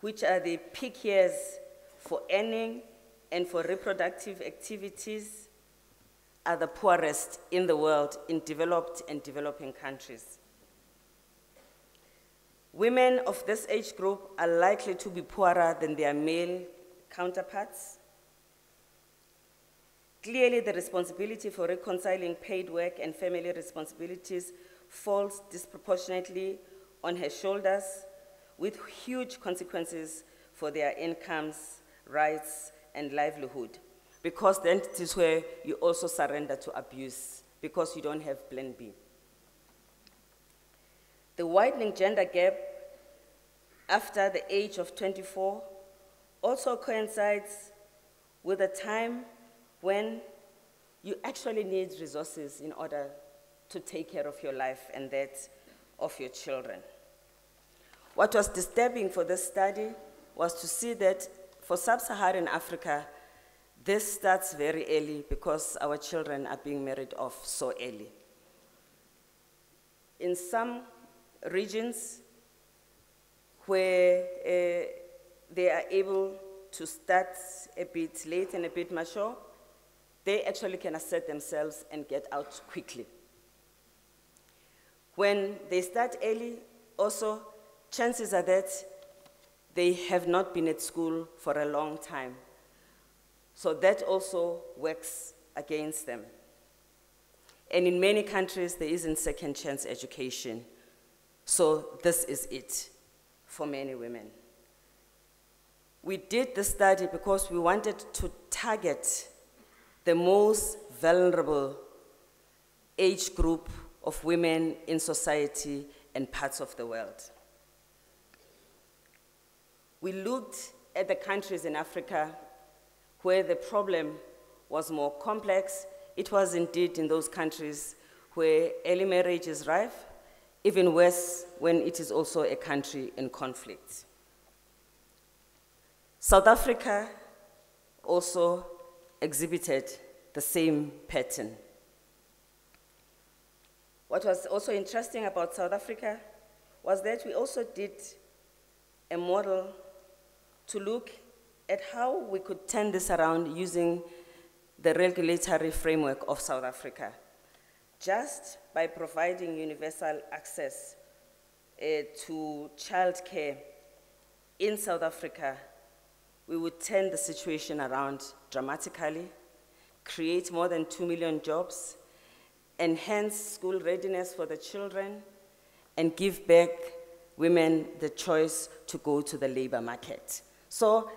which are the peak years for earning and for reproductive activities, are the poorest in the world in developed and developing countries. Women of this age group are likely to be poorer than their male counterparts. Clearly, the responsibility for reconciling paid work and family responsibilities falls disproportionately on her shoulders, with huge consequences for their incomes, rights, and livelihood. Because then it is where you also surrender to abuse, because you don't have plan B. The widening gender gap after the age of 24 also coincides with a time when you actually need resources in order to take care of your life and that of your children. What was disturbing for this study was to see that for sub-Saharan Africa, this starts very early because our children are being married off so early. In some regions where they are able to start a bit late and a bit mature, they actually can assert themselves and get out quickly. When they start early, also, chances are that they have not been at school for a long time. So that also works against them. And in many countries, there isn't second chance education. So this is it for many women. We did the study because we wanted to target the most vulnerable age group of women in society and parts of the world. We looked at the countries in Africa where the problem was more complex. It was indeed in those countries where early marriage is rife, even worse when it is also a country in conflict. South Africa also exhibited the same pattern. What was also interesting about South Africa was that we also did a model to look at how we could turn this around using the regulatory framework of South Africa. Just by providing universal access to childcare in South Africa, we would turn the situation around dramatically, create more than 2 million jobs, enhance school readiness for the children, and give back women the choice to go to the labor market. So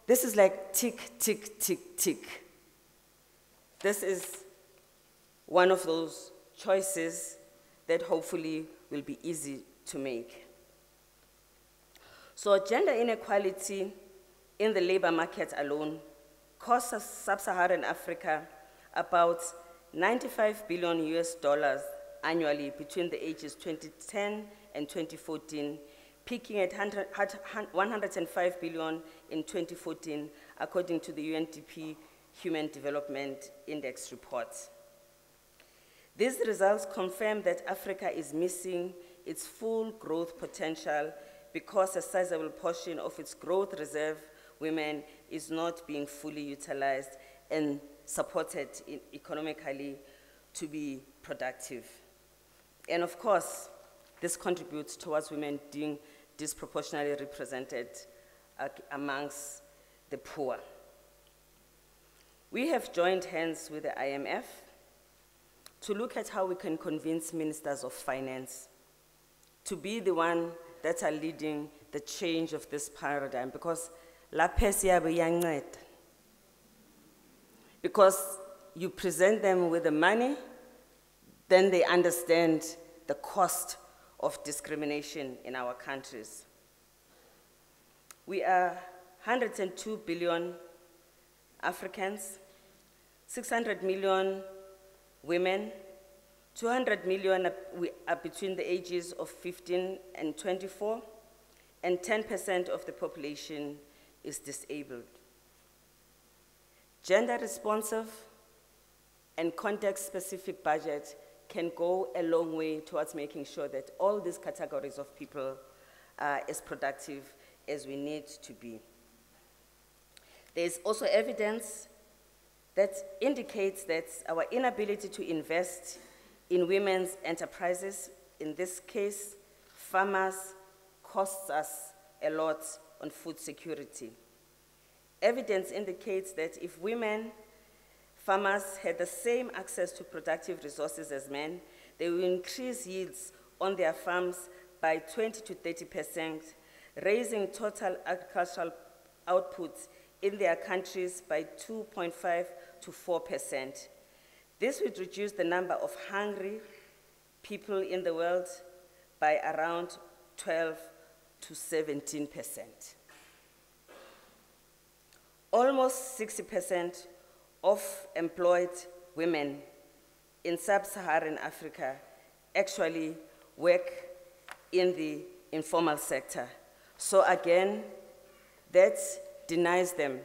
this is like tick, tick, tick, tick. This is one of those choices that hopefully will be easy to make. So gender inequality in the labor market alone costs sub-Saharan Africa about $95 billion annually between the ages 2010 and 2014, peaking at $105 billion in 2014, according to the UNDP Human Development Index report. These results confirm that Africa is missing its full growth potential because a sizable portion of its growth reserve women is not being fully utilized and supported economically to be productive. And of course, this contributes towards women being disproportionately represented amongst the poor. We have joined hands with the IMF to look at how we can convince ministers of finance to be the one that are leading the change of this paradigm, because because you present them with the money, then they understand the cost of discrimination in our countries. We are 102 billion Africans, 600 million women, 200 million are between the ages of 15 and 24, and 10% of the population is disabled. Gender-responsive and context-specific budget can go a long way towards making sure that all these categories of people are as productive as we need to be. There is also evidence that indicates that our inability to invest in women's enterprises, in this case, farmers, costs us a lot on food security. Evidence indicates that if women farmers had the same access to productive resources as men, they will increase yields on their farms by 20 to 30%, raising total agricultural output in their countries by 2.5 to 4%. This would reduce the number of hungry people in the world by around 12 to 17%. Almost 60% of employed women in sub-Saharan Africa actually work in the informal sector. So again, that denies them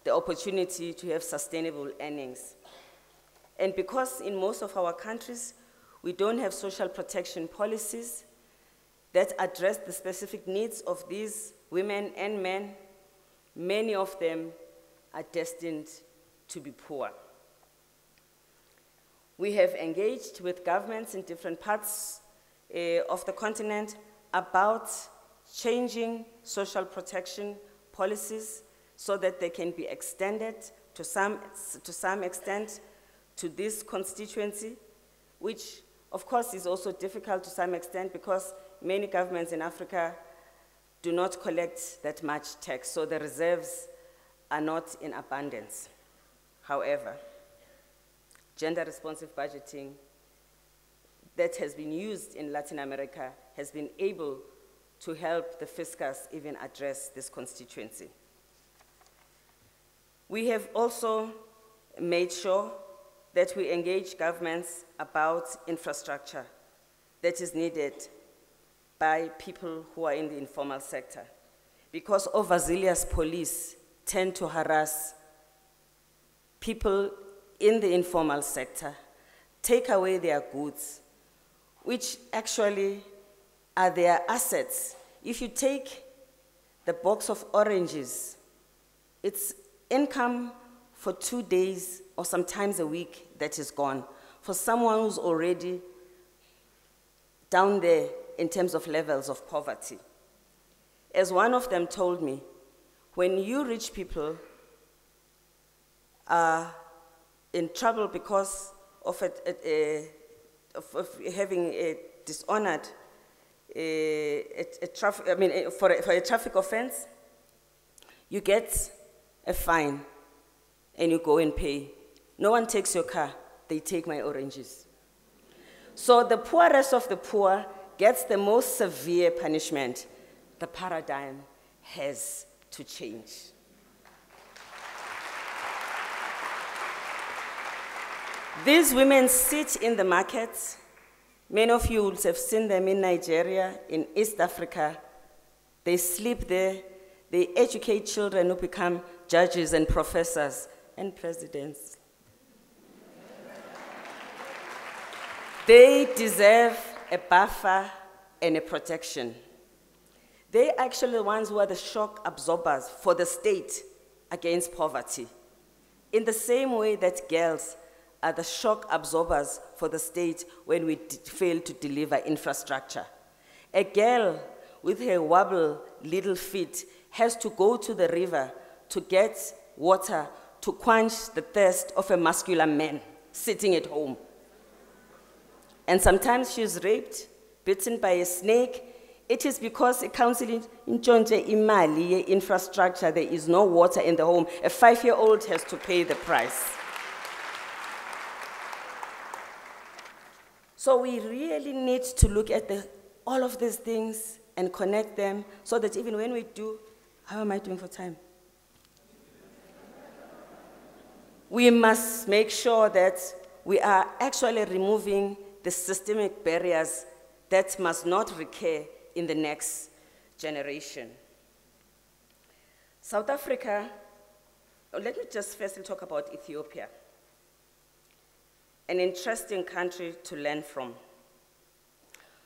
the opportunity to have sustainable earnings. And because in most of our countries, we don't have social protection policies that address the specific needs of these women and men, many of them are destined to be poor. We have engaged with governments in different parts of the continent about changing social protection policies so that they can be extended to some extent to this constituency, which of course is also difficult to some extent because many governments in Africa do not collect that much tax, so the reserves are not in abundance. However, gender-responsive budgeting that has been used in Latin America has been able to help the fiscus even address this constituency. We have also made sure that we engage governments about infrastructure that is needed by people who are in the informal sector, because overzealous police tend to harass people in the informal sector, take away their goods, which actually are their assets. If you take the box of oranges, it's income for 2 days or sometimes a week that is gone for someone who's already down there in terms of levels of poverty. As one of them told me, when you rich people are in trouble because of having a dishonored for a traffic offense, you get a fine and you go and pay. No one takes your car, they take my oranges. So the poorest of the poor gets the most severe punishment. The paradigm has to change. These women sit in the markets. Many of you would have seen them in Nigeria, in East Africa. They sleep there. They educate children who become judges and professors and presidents. They deserve a buffer and a protection. They're actually the ones who are the shock absorbers for the state against poverty. In the same way that girls are the shock absorbers for the state when we fail to deliver infrastructure. A girl with her wobble little feet has to go to the river to get water to quench the thirst of a muscular man sitting at home. And sometimes she's raped, bitten by a snake. It is because a council in Nchonje imali infrastructure, there is no water in the home. A 5-year-old has to pay the price. So we really need to look at all of these things and connect them so that even when we do, how am I doing for time? We must make sure that we are actually removing the systemic barriers that must not recur in the next generation. South Africa, let me just firstly talk about Ethiopia, an interesting country to learn from.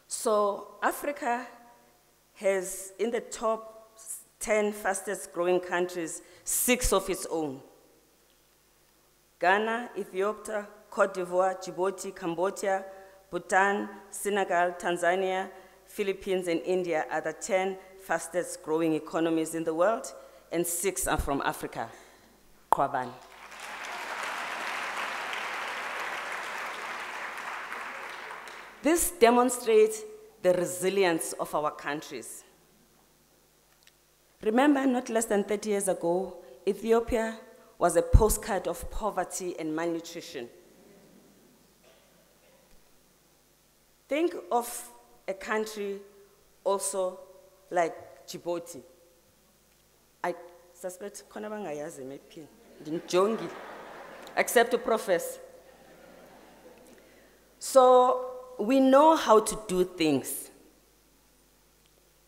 So Africa has, in the top 10 fastest growing countries, 6 of its own. Ghana, Ethiopia, Cote d'Ivoire, Djibouti, Cambodia, Bhutan, Senegal, Tanzania, Philippines, and India are the 10 fastest growing economies in the world, and 6 are from Africa. Qwabani. This demonstrates the resilience of our countries. Remember, not less than 30 years ago, Ethiopia was a postcard of poverty and malnutrition. Think of a country also like Djibouti. I suspect Konabangayazi maybe, Jongi, except to profess. So we know how to do things,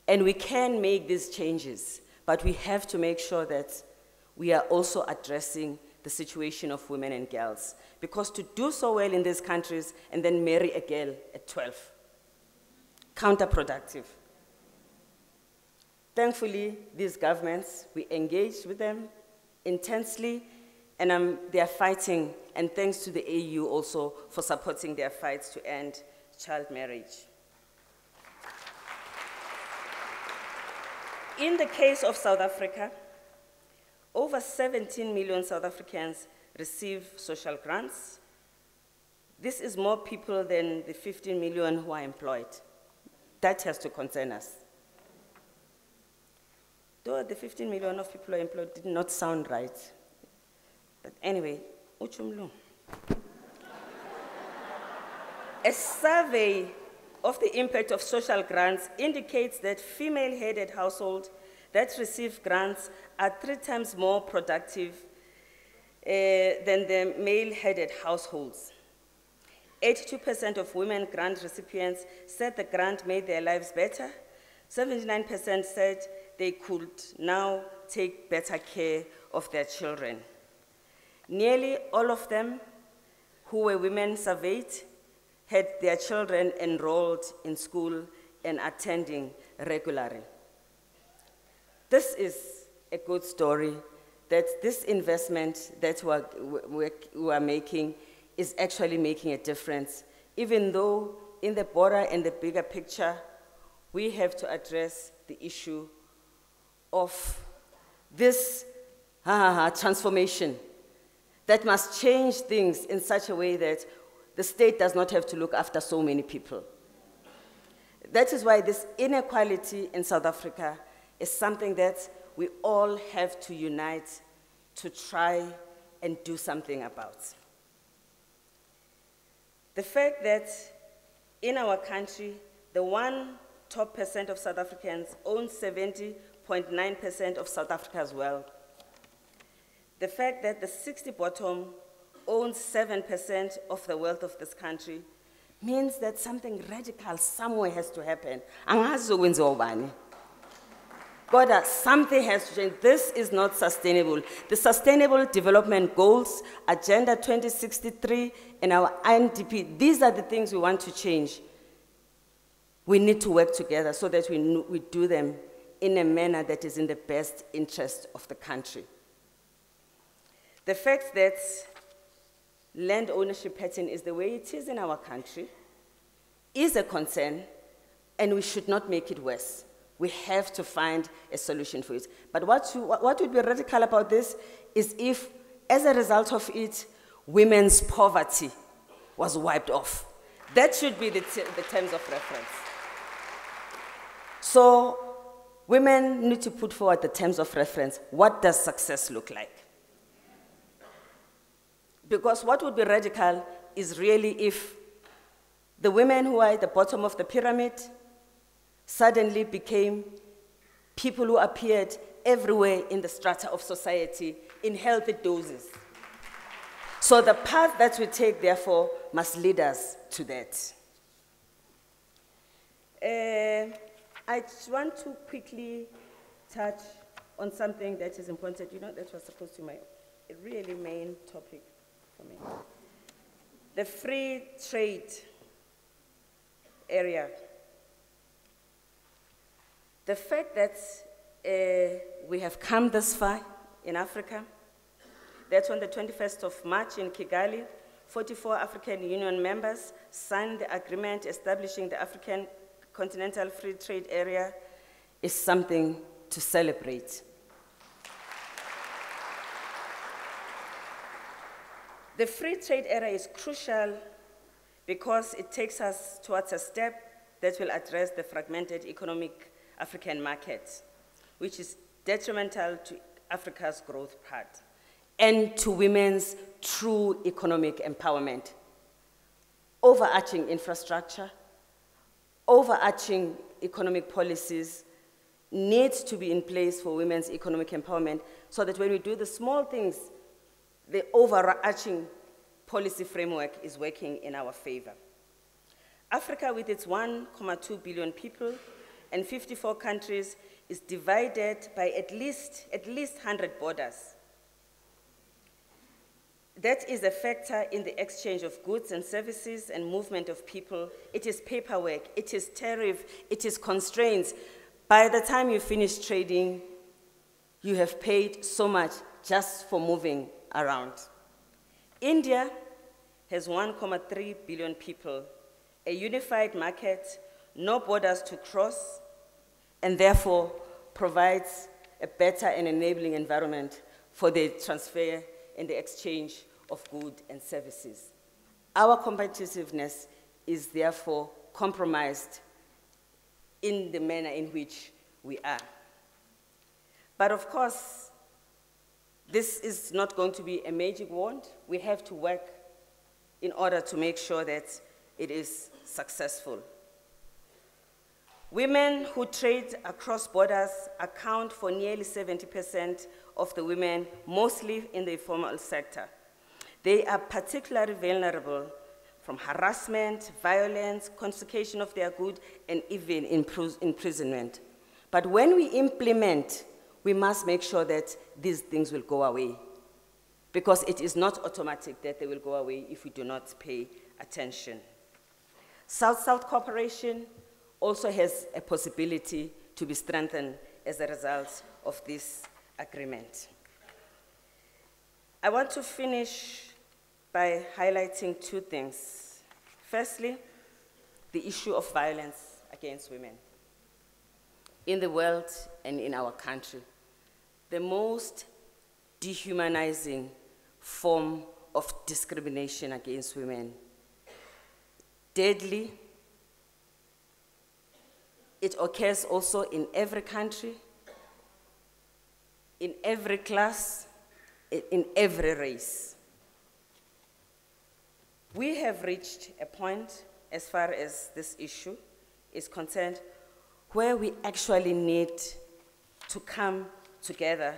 and we can make these changes, but we have to make sure that we are also addressing the situation of women and girls. Because to do so well in these countries and then marry a girl at 12, counterproductive. Thankfully, these governments, we engaged with them intensely, and they are fighting, and thanks to the AU also for supporting their fights to end child marriage. In the case of South Africa, over 17 million South Africans receive social grants. This is more people than the 15 million who are employed. That has to concern us. Though the 15 million of people who are employed did not sound right. But anyway, uchumlu. A survey of the impact of social grants indicates that female-headed households that receive grants are 3 times more productive than the male-headed households. 82% of women grant recipients said the grant made their lives better. 79% said they could now take better care of their children. Nearly all of them who were women surveyed had their children enrolled in school and attending regularly. This is a good story that this investment that we are making is actually making a difference, even though in the broader and the bigger picture, we have to address the issue of this transformation that must change things in such a way that the state does not have to look after so many people. That is why this inequality in South Africa is something that we all have to unite to try and do something about. The fact that in our country, the top 1% of South Africans own 70.9% of South Africa's wealth. The fact that the 60 bottom owns 7% of the wealth of this country means that something radical somewhere has to happen. God, something has to change. This is not sustainable. The Sustainable Development Goals, Agenda 2063, and our UNDP, these are the things we want to change. We need to work together so that we do them in a manner that is in the best interest of the country. The fact that land ownership pattern is the way it is in our country is a concern, and we should not make it worse. We have to find a solution for it. But what would be radical about this is if, as a result of it, women's poverty was wiped off. That should be the terms of reference. So women need to put forward the terms of reference. What does success look like? Because what would be radical is really if the women who are at the bottom of the pyramid suddenly became people who appeared everywhere in the strata of society in healthy doses. So the path that we take, therefore, must lead us to that. I just want to quickly touch on something that is important. You know, that was supposed to be my really main topic for me. The free trade area. The fact that we have come this far in Africa, that on the 21st of March in Kigali, 44 African Union members signed the agreement establishing the African Continental Free Trade Area, is something to celebrate. The free trade area is crucial because it takes us towards a step that will address the fragmented economic African market, which is detrimental to Africa's growth path and to women's true economic empowerment. Overarching infrastructure, overarching economic policies needs to be in place for women's economic empowerment so that when we do the small things, the overarching policy framework is working in our favor. Africa, with its 1.2 billion people and 54 countries, is divided by at least 100 borders. That is a factor in the exchange of goods and services and movement of people. It is paperwork, it is tariff, it is constraints. By the time you finish trading, you have paid so much just for moving around. India has 1.3 billion people, a unified market, no borders to cross, and therefore provides a better and enabling environment for the transfer and the exchange of goods and services. Our competitiveness is therefore compromised in the manner in which we are. But of course, this is not going to be a magic wand. We have to work in order to make sure that it is successful. Women who trade across borders account for nearly 70% of the women, mostly in the informal sector. They are particularly vulnerable from harassment, violence, confiscation of their goods, and even imprisonment. But when we implement, we must make sure that these things will go away, because it is not automatic that they will go away if we do not pay attention. South-South cooperation also has a possibility to be strengthened as a result of this agreement. I want to finish by highlighting two things. Firstly, the issue of violence against women in the world and in our country. The most dehumanizing form of discrimination against women. Deadly. It occurs also in every country, in every class, in every race. We have reached a point, as far as this issue is concerned, where we actually need to come together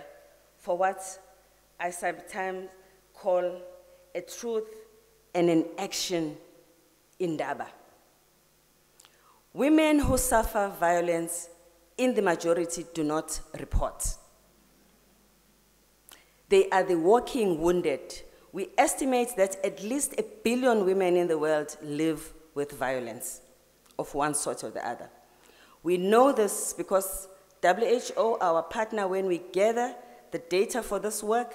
for what I sometimes call a truth and an action indaba. Women who suffer violence in the majority do not report. They are the walking wounded. We estimate that at least 1 billion women in the world live with violence of one sort or the other. We know this because WHO, our partner, when we gather the data for this work,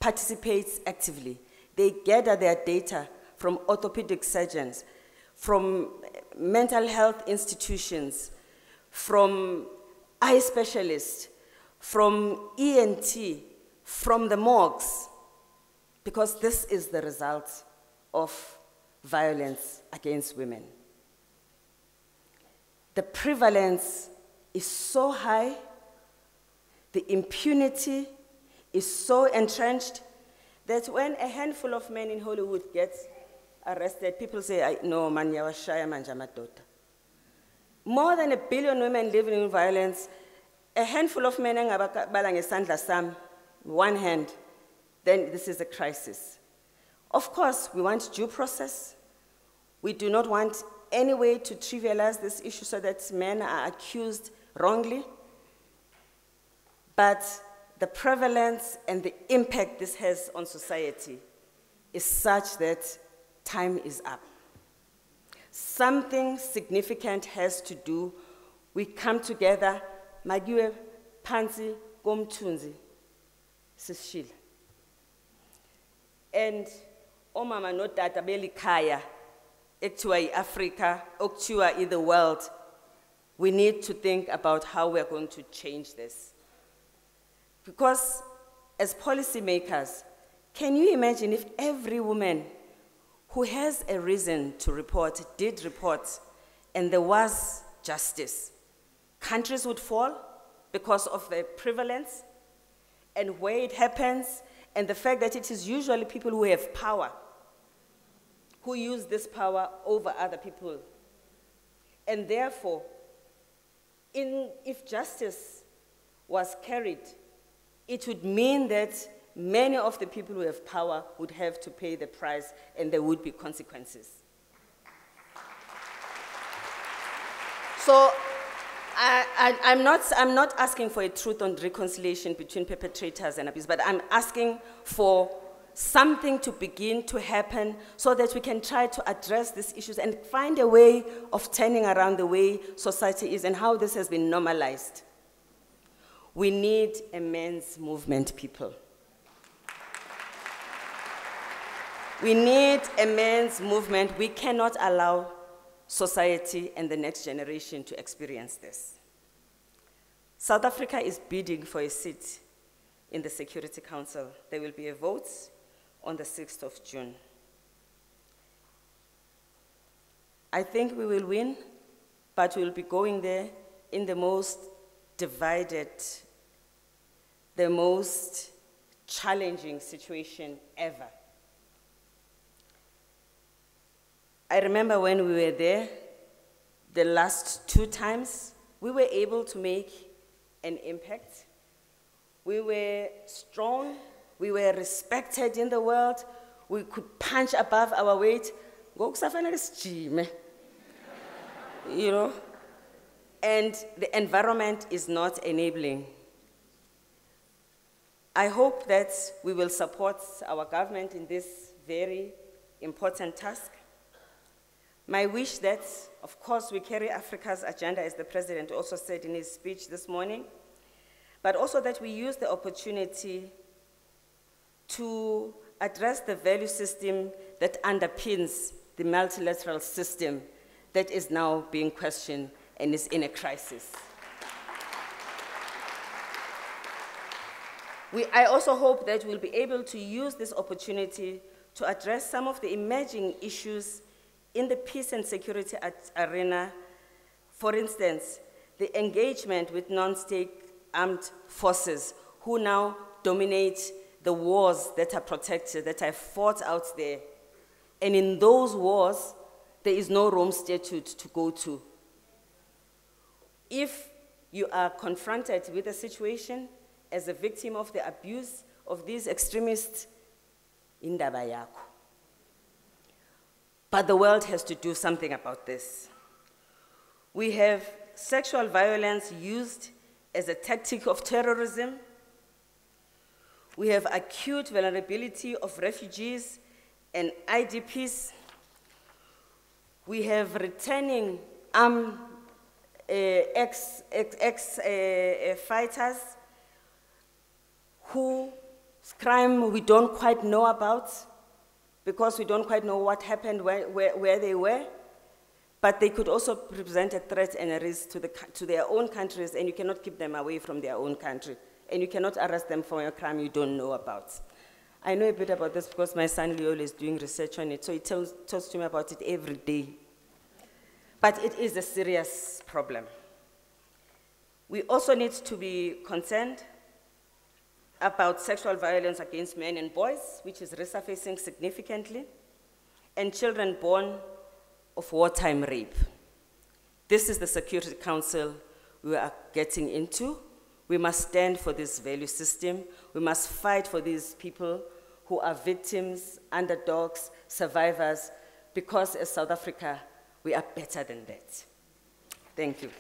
participates actively. They gather their data from orthopedic surgeons, from mental health institutions, from eye specialists, from ENT, from the morgues, because this is the result of violence against women. The prevalence is so high, the impunity is so entrenched that when a handful of men in Hollywood get arrested, people say, no, man, yawashaya manja madoda. More than 1 billion women living in violence, a handful of men ngabala ngesandla sami, one hand, then this is a crisis. Of course, we want due process. We do not want any way to trivialize this issue so that men are accused wrongly. But the prevalence and the impact this has on society is such that time is up. Something significant has to do. We come together, magiwe phansi komthunzi sishila. And omama no tata belikhaya ekuthiwa Africa, okuthiwa in the world, we need to think about how we're going to change this. Because as policymakers, can you imagine if every woman who has a reason to report did report and there was justice? Countries would fall because of the prevalence and where it happens and the fact that it is usually people who have power who use this power over other people. And therefore, if justice was carried, it would mean that many of the people who have power would have to pay the price and there would be consequences. So I'm not asking for a truth on reconciliation between perpetrators and abuse, but I'm asking for something to begin to happen so that we can try to address these issues and find a way of turning around the way society is and how this has been normalized. We need a men's movement, people. We need a men's movement. We cannot allow society and the next generation to experience this. South Africa is bidding for a seat in the Security Council. There will be a vote on the 6th of June. I think we will win, but we'll be going there in the most divided, the most challenging situation ever. I remember when we were there, the last 2 times, we were able to make an impact. We were strong, we were respected in the world, we could punch above our weight. You know? And the environment is not enabling. I hope that we will support our government in this very important task. My wish that, of course, we carry Africa's agenda, as the President also said in his speech this morning, but also that we use the opportunity to address the value system that underpins the multilateral system that is now being questioned and is in a crisis. I also hope that we'll be able to use this opportunity to address some of the emerging issues in the peace and security arena. For instance, the engagement with non-state armed forces who now dominate the wars that are protected, that are fought out there. And in those wars, there is no Rome Statute to go to. If you are confronted with a situation as a victim of the abuse of these extremists, indaba yakho. But the world has to do something about this. We have sexual violence used as a tactic of terrorism. We have acute vulnerability of refugees and IDPs. We have returning armed ex-fighters whose crime we don't quite know about because we don't quite know what happened, where they were, but they could also represent a threat and a risk to their own countries, and you cannot keep them away from their own country, and you cannot arrest them for a crime you don't know about. I know a bit about this because my son Leo is doing research on it, so he talks to me about it every day. But it is a serious problem. We also need to be concerned about sexual violence against men and boys, which is resurfacing significantly, and children born of wartime rape. This is the Security Council we are getting into. We must stand for this value system. We must fight for these people who are victims, underdogs, survivors, because as South Africa, we are better than that. Thank you.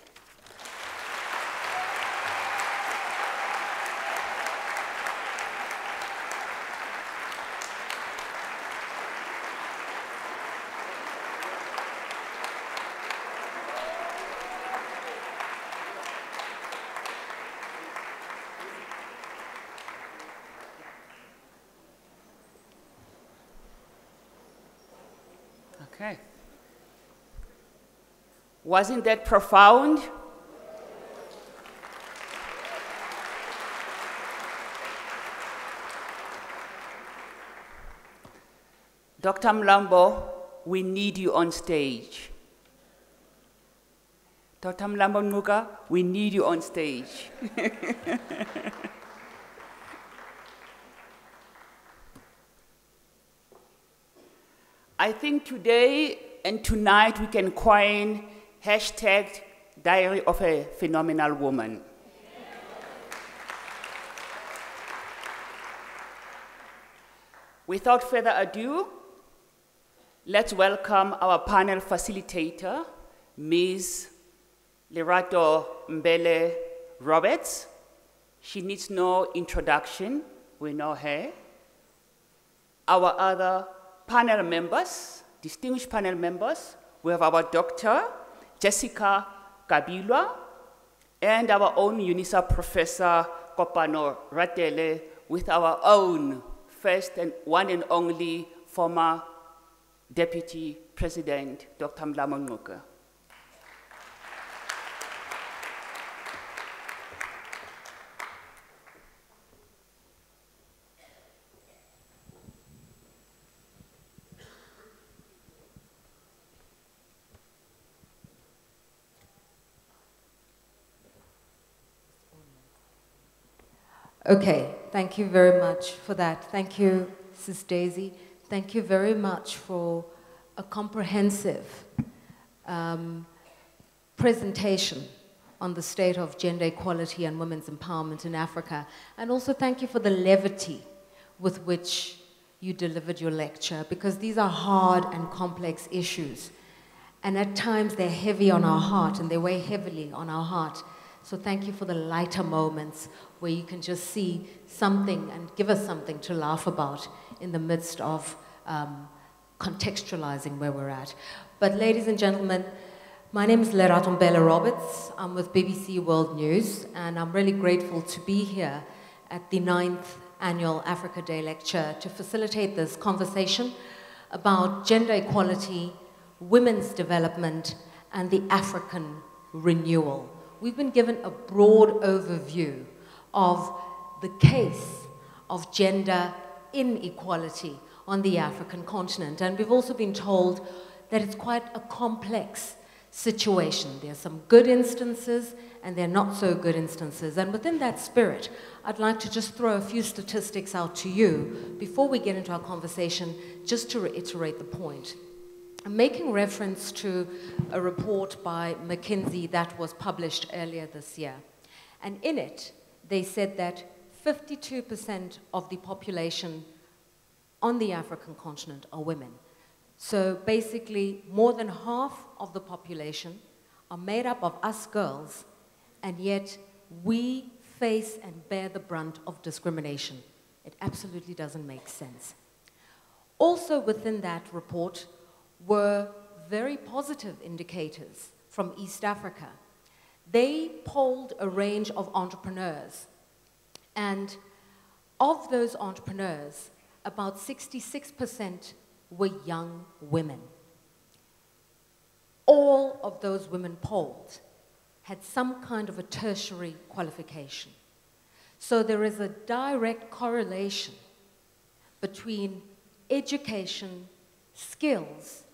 Okay. Wasn't that profound? Dr. Mlambo, we need you on stage. Dr. Mlambo Nuka, we need you on stage. I think today and tonight we can coin hashtag Diary of a Phenomenal Woman. Without further ado, let's welcome our panel facilitator, Ms. Lerato Mbele Roberts. She needs no introduction, we know her. Our other panel members, distinguished panel members, we have our Dr. Jessica Kabilwa and our own Unisa Professor Kopano Ratele with our own first and one and only former Deputy President, Dr. Mlambo Ngcuka. Okay, thank you very much for that. Thank you, Sis Daisy. Thank you very much for a comprehensive presentation on the state of gender equality and women's empowerment in Africa. And also thank you for the levity with which you delivered your lecture, because these are hard and complex issues. And at times they're heavy on our heart, and they weigh heavily on our heart. So thank you for the lighter moments where you can just see something and give us something to laugh about in the midst of contextualizing where we're at. But ladies and gentlemen, my name is Lerato Mbele Roberts. I'm with BBC World News, and I'm really grateful to be here at the 9th Annual Africa Day Lecture to facilitate this conversation about gender equality, women's development, and the African renewal. We've been given a broad overview of the case of gender inequality on the African continent. And we've also been told that it's quite a complex situation. There are some good instances and there are not so good instances. And within that spirit, I'd like to just throw a few statistics out to you before we get into our conversation, just to reiterate the point. I'm making reference to a report by McKinsey that was published earlier this year. And in it, they said that 52% of the population on the African continent are women. So basically, more than half of the population are made up of us girls, and yet we face and bear the brunt of discrimination. It absolutely doesn't make sense. Also within that report were very positive indicators from East Africa. They polled a range of entrepreneurs. And of those entrepreneurs, about 66% were young women. All of those women polled had some kind of a tertiary qualification. So there is a direct correlation between education, skills,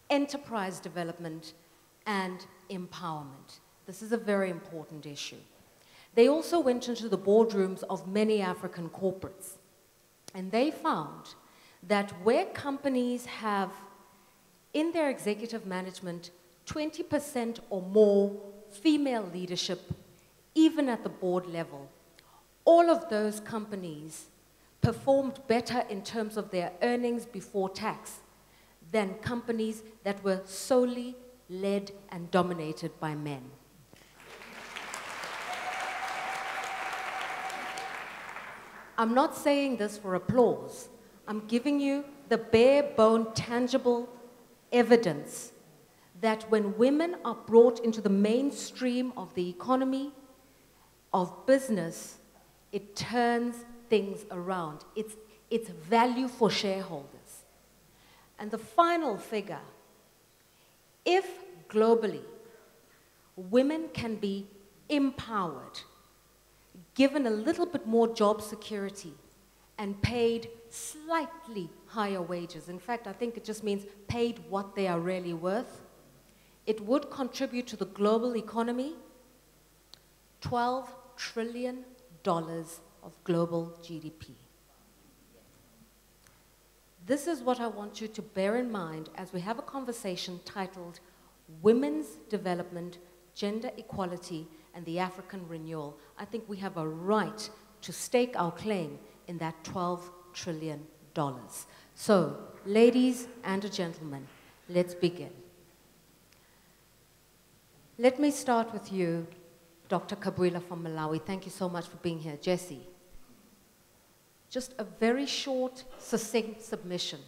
enterprise development, and empowerment. This is a very important issue. They also went into the boardrooms of many African corporates, and they found that where companies have in their executive management 20% or more female leadership, even at the board level, all of those companies performed better in terms of their earnings before tax than companies that were solely led and dominated by men. I'm not saying this for applause. I'm giving you the bare bone, tangible evidence that when women are brought into the mainstream of the economy, of business, it turns things around. It's value for shareholders. And the final figure, if globally women can be empowered, given a little bit more job security, and paid slightly higher wages, in fact, I think it just means paid what they are really worth, it would contribute to the global economy $12 trillion of global GDP. This is what I want you to bear in mind as we have a conversation titled Women's Development, Gender Equality, and the African Renewal. I think we have a right to stake our claim in that $12 trillion. So, ladies and gentlemen, let's begin. Let me start with you, Dr. Kabwila from Malawi. Thank you so much for being here. Jesse, just a very short, succinct submission.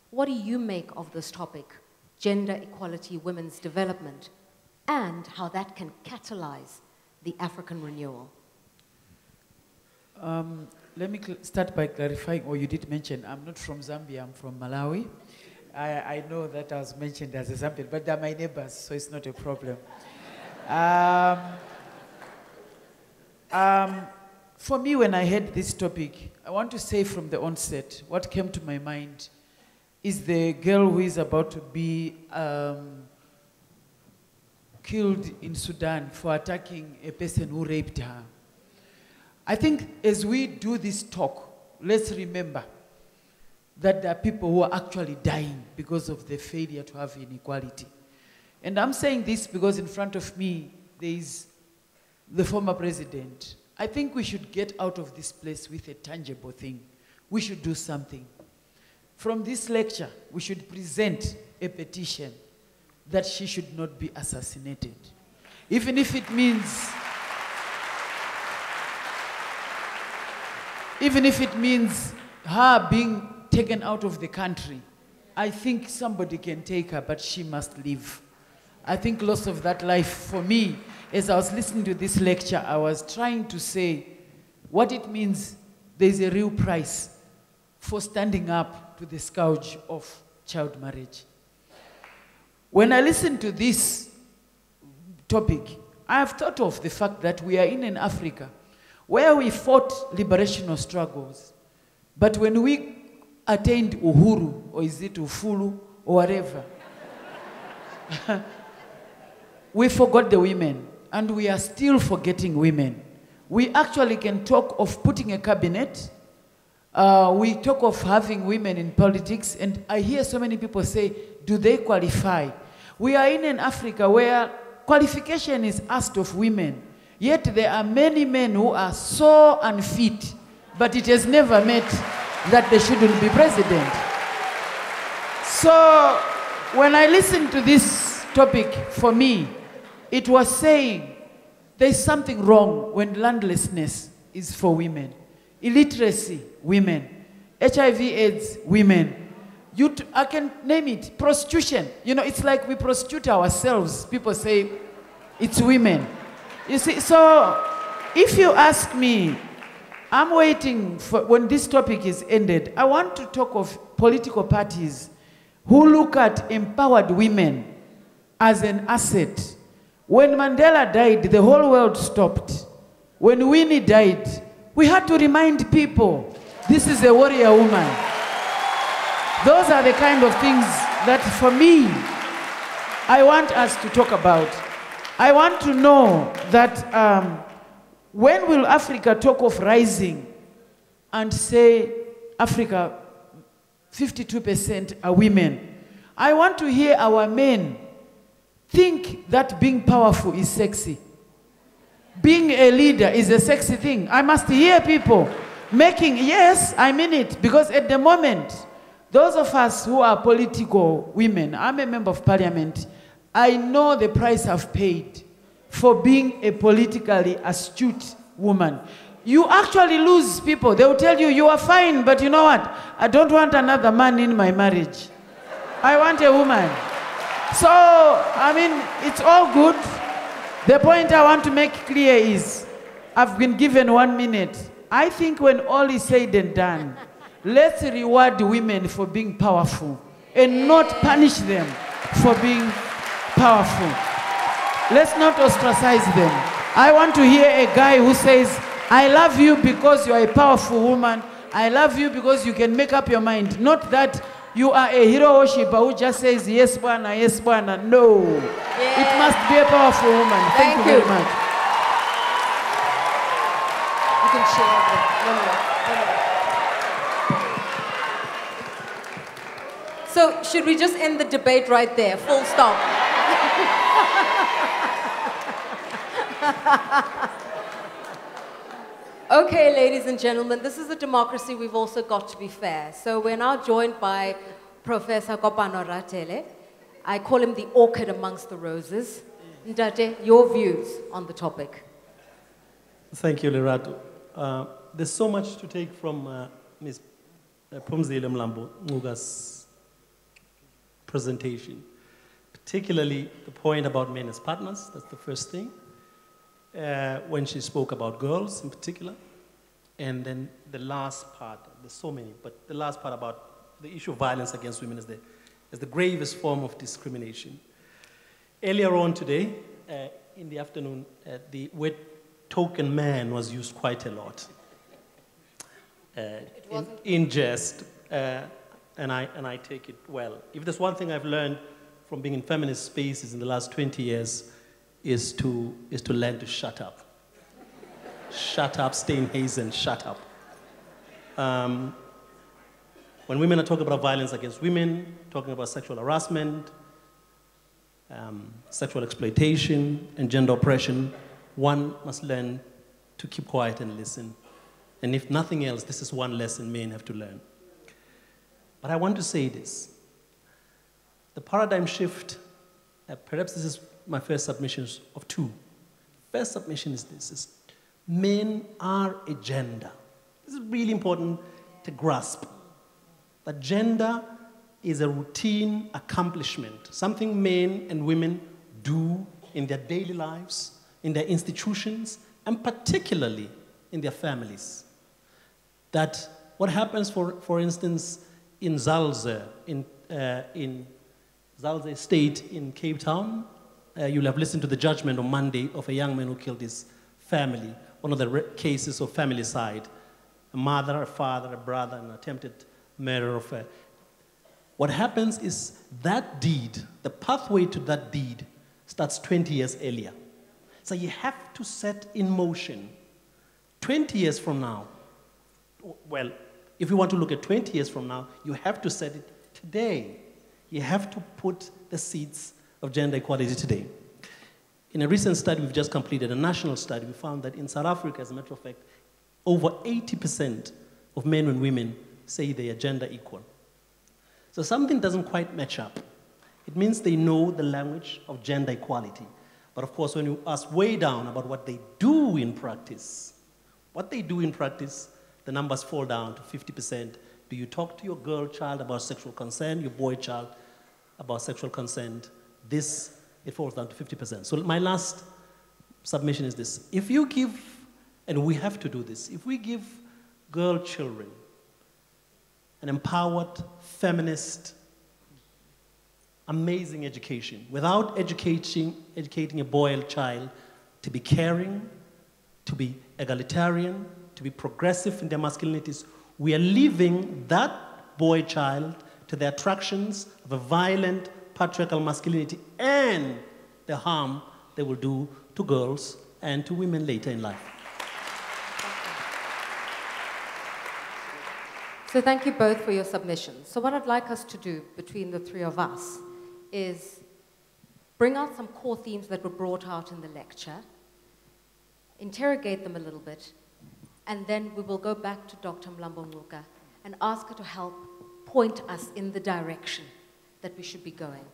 What do you make of this topic, gender equality, women's development, and how that can catalyze the African renewal? Let me start by clarifying, or you did mention, I'm not from Zambia, I'm from Malawi. I know that I was mentioned as a Zambian, but they're my neighbors, so it's not a problem. For me, when I heard this topic, I want to say from the onset, what came to my mind is the girl who is about to be killed in Sudan for attacking a person who raped her. I think as we do this talk, let's remember that there are people who are actually dying because of the failure to have inequality. And I'm saying this because in front of me, there is the former president. I think we should get out of this place with a tangible thing. We should do something. From this lecture, we should present a petition that she should not be assassinated. Even if it means her being taken out of the country, I think somebody can take her, but she must live. I think loss of that life, for me, as I was listening to this lecture, I was trying to say what it means there's a real price for standing up to the scourge of child marriage. When I listen to this topic, I have thought of the fact that we are in an Africa where we fought liberational struggles, but when we attained uhuru, or is it ufulu, or whatever, we forgot the women, and we are still forgetting women. We actually can talk of putting a cabinet, we talk of having women in politics, and I hear so many people say, do they qualify? We are in an Africa where qualification is asked of women, yet there are many men who are so unfit, but it has never met that they shouldn't be president. So when I listen to this topic, for me, it was saying there's something wrong when landlessness is for women, illiteracy, women, HIV/AIDS, women. I can name it, prostitution. You know, it's like we prostitute ourselves. People say, It's women. You see, so if you ask me, I'm waiting for when this topic is ended. I want to talk of political parties who look at empowered women as an asset. When Mandela died, the whole world stopped. When Winnie died, we had to remind people, this is a warrior woman. Those are the kind of things that, for me, I want us to talk about. I want to know that when will Africa talk of rising and say, Africa, 52% are women? I want to hear our men think that being powerful is sexy. Being a leader is a sexy thing. I must hear people making, yes, I mean it, because at the moment, those of us who are political women, I'm a member of parliament, I know the price I've paid for being a politically astute woman. You actually lose people. They will tell you, you are fine, but you know what? I don't want another man in my marriage. I want a woman. So, I mean, it's all good. The point I want to make clear is, I've been given 1 minute. I think when all is said and done, let's reward women for being powerful and not punish them for being powerful. Let's not ostracize them. I want to hear a guy who says, I love you because you are a powerful woman. I love you because you can make up your mind. Not that you are a hero worshiper who just says, yes, bwana, yes, bwana. No. Yeah. It must be a powerful woman. Thank you very much. You can share them. So should we just end the debate right there? Full stop. Okay, ladies and gentlemen, this is a democracy. We've also got to be fair. So we're now joined by Professor Kopano Ratele. I call him the orchid amongst the roses. Ndate, your views on the topic. Thank you, Lerato. There's so much to take from Ms. Phumzile Mlambo Nguga's presentation, particularly the point about men as partners. That's the first thing. When she spoke about girls in particular, and then the last part, there's so many, but the last part about the issue of violence against women is the gravest form of discrimination. Earlier on today, in the afternoon, the word token man was used quite a lot in jest, and I take it well. If there's one thing I've learned from being in feminist spaces in the last 20 years, is to learn to shut up. Shut up, stay in hazen, shut up. When women are talking about violence against women, talking about sexual harassment, sexual exploitation, and gender oppression, one must learn to keep quiet and listen. And if nothing else, this is one lesson men have to learn. But I want to say this. The paradigm shift, perhaps this is my first submissions of two. First submission is this, men are a gender. This is really important to grasp. That gender is a routine accomplishment, something men and women do in their daily lives, in their institutions, and particularly in their families. That what happens, for instance, in Zalze, in Zalze State in Cape Town, you'll have listened to the judgment on Monday of a young man who killed his family, one of the cases of familicide. A mother, a father, a brother, an attempted murder of a... What happens is that deed, the pathway to that deed, starts 20 years earlier. So you have to set in motion 20 years from now. Well, if you want to look at 20 years from now, you have to set it today. You have to put the seeds of gender equality today. In a recent study we've just completed, a national study, we found that in South Africa, as a matter of fact, over 80% of men and women say they are gender equal. So something doesn't quite match up. It means they know the language of gender equality. But of course, when you ask way down about what they do in practice, the numbers fall down to 50%. Do you talk to your girl child about sexual consent, your boy child about sexual consent? This it falls down to 50%. So my last submission is this. If you give, and we have to do this, if we give girl children an empowered, feminist, amazing education, without educating a boy or child to be caring, to be egalitarian, to be progressive in their masculinities, we are leaving that boy child to the attractions of a violent patriarchal masculinity and the harm they will do to girls and to women later in life. So thank you both for your submissions. So what I'd like us to do between the three of us is bring out some core themes that were brought out in the lecture, interrogate them a little bit, and then we will go back to Dr. Mlambo-Ngcuka and ask her to help point us in the direction that we should be going.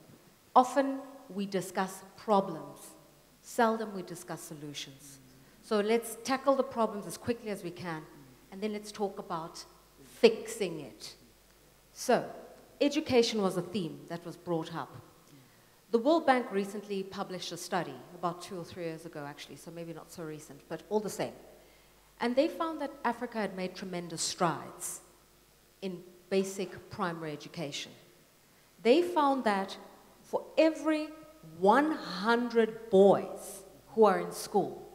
Often we discuss problems, seldom we discuss solutions. So let's tackle the problems as quickly as we can, and then let's talk about fixing it. So, education was a theme that was brought up. The World Bank recently published a study, about 2 or 3 years ago actually, so maybe not so recent, but all the same. And they found that Africa had made tremendous strides in basic primary education. They found that for every 100 boys who are in school,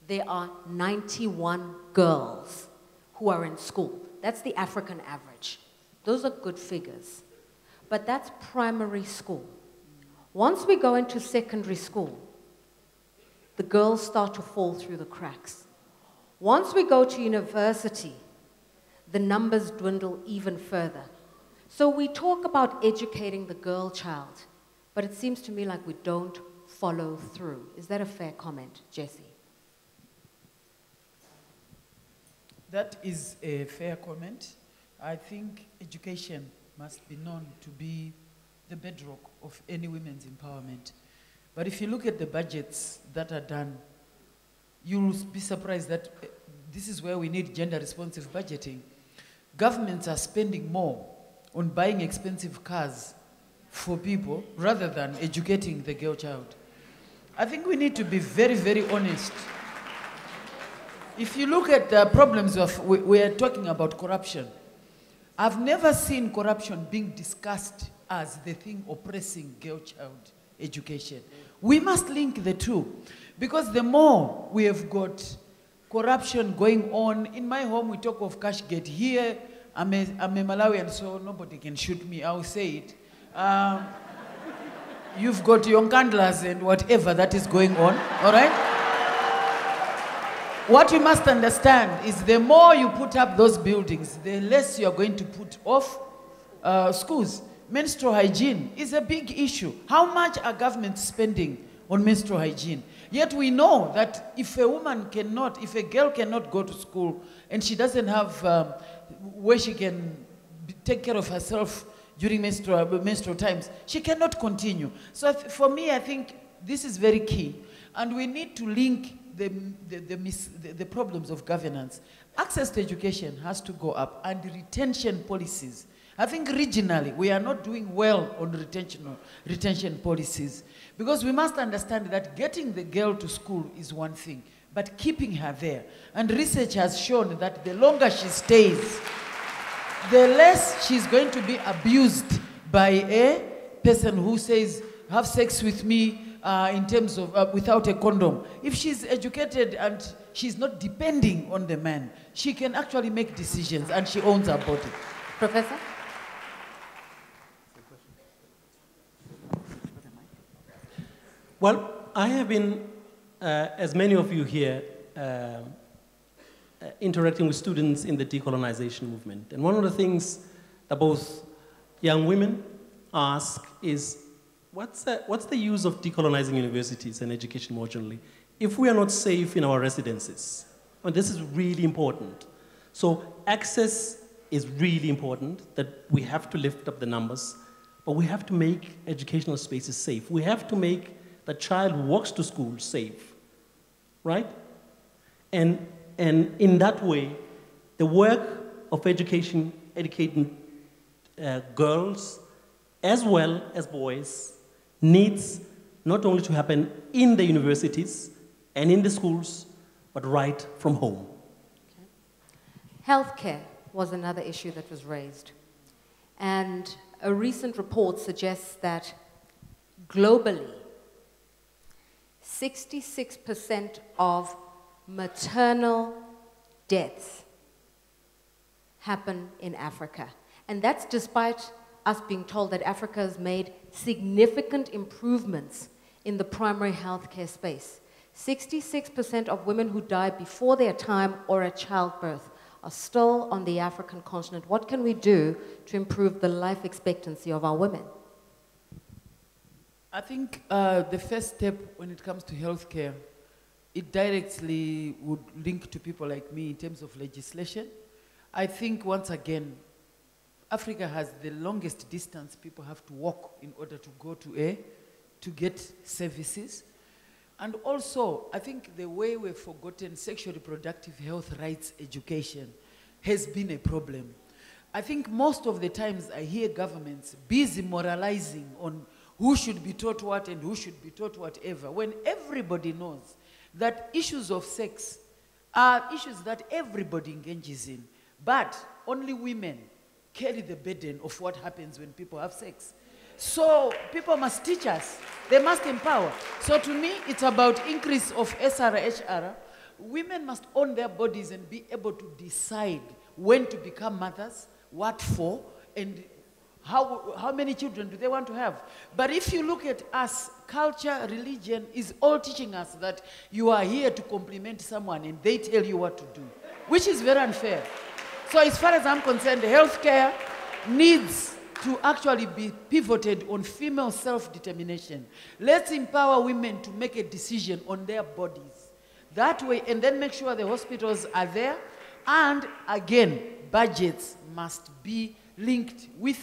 there are 91 girls who are in school. That's the African average. Those are good figures. But that's primary school. Once we go into secondary school, the girls start to fall through the cracks. Once we go to university, the numbers dwindle even further. So we talk about educating the girl child, but it seems to me like we don't follow through. Is that a fair comment, Jesse? That is a fair comment. I think education must be known to be the bedrock of any women's empowerment. But if you look at the budgets that are done, you'll be surprised that this is where we need gender-responsive budgeting. Governments are spending more on buying expensive cars for people rather than educating the girl child. I think we need to be very, very honest. If you look at the problems of, we are talking about corruption. I've never seen corruption being discussed as the thing oppressing girl child education. We must link the two, because the more we have got corruption going on, in my home we talk of cash gate. Here, I'm a Malawian, so nobody can shoot me, I'll say it. You've got yonkandlas and whatever that is going on, all right? What you must understand is the more you put up those buildings, the less you are going to put off schools. Menstrual hygiene is a big issue. How much are governments spending on menstrual hygiene? Yet we know that if a woman cannot, if a girl cannot go to school and she doesn't have where she can take care of herself during menstrual times, she cannot continue. So for me, I think this is very key. And we need to link the problems of governance. Access to education has to go up, and retention policies. I think regionally, we are not doing well on retention policies, because we must understand that getting the girl to school is one thing, but keeping her there. And research has shown that the longer she stays, the less she's going to be abused by a person who says, have sex with me, in terms of without a condom. If she's educated and she's not depending on the man, she can actually make decisions and she owns her body. Professor? Well, I have been, as many of you here, interacting with students in the decolonization movement. And one of the things that both young women ask is, what's the use of decolonizing universities and education more generally if we are not safe in our residences? And this is really important. So access is really important, that we have to lift up the numbers, but we have to make educational spaces safe. We have to make the child who walks to school safe, right? And in that way, the work of educating girls as well as boys needs not only to happen in the universities and in the schools, but right from home. Healthcare was another issue that was raised. And a recent report suggests that globally, 66% of maternal deaths happen in Africa. And that's despite us being told that Africa has made significant improvements in the primary healthcare space. 66% of women who die before their time or at childbirth are still on the African continent. What can we do to improve the life expectancy of our women? I think the first step when it comes to healthcare, it directly would link to people like me in terms of legislation. I think, once again, Africa has the longest distance people have to walk in order to go to get services. And also, I think the way we've forgotten sexual reproductive health rights education has been a problem. I think most of the times I hear governments busy moralizing on who should be taught what and who should be taught whatever, when everybody knows that issues of sex are issues that everybody engages in, but only women carry the burden of what happens when people have sex. So people must teach us. They must empower. So to me, it's about increase of SRHR. Women must own their bodies and be able to decide when to become mothers, what for, and how many children do they want to have. But if you look at us, culture, religion is all teaching us that you are here to compliment someone and they tell you what to do, which is very unfair. So as far as I'm concerned, healthcare needs to actually be pivoted on female self-determination. Let's empower women to make a decision on their bodies. That way, and then make sure the hospitals are there. And again, budgets must be linked with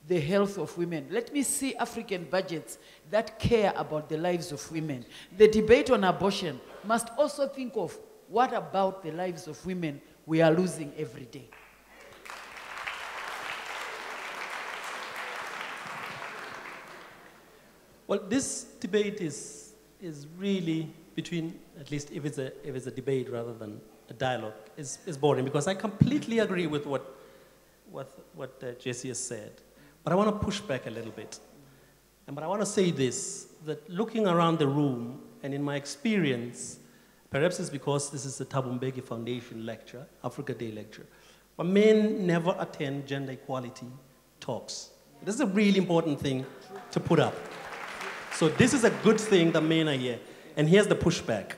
the health of women. Let me see African budgets that care about the lives of women. The debate on abortion must also think of what about the lives of women we are losing every day. Well, this debate is really between, at least if it's a debate rather than a dialogue, is boring, because I completely agree with what Jessie has said. But I want to push back a little bit. But I want to say this, that looking around the room, and in my experience, perhaps it's because this is a Thabo Mbeki Foundation lecture, Africa Day lecture, but men never attend gender equality talks. This is a really important thing to put up. So this is a good thing that men are here. And here's the pushback.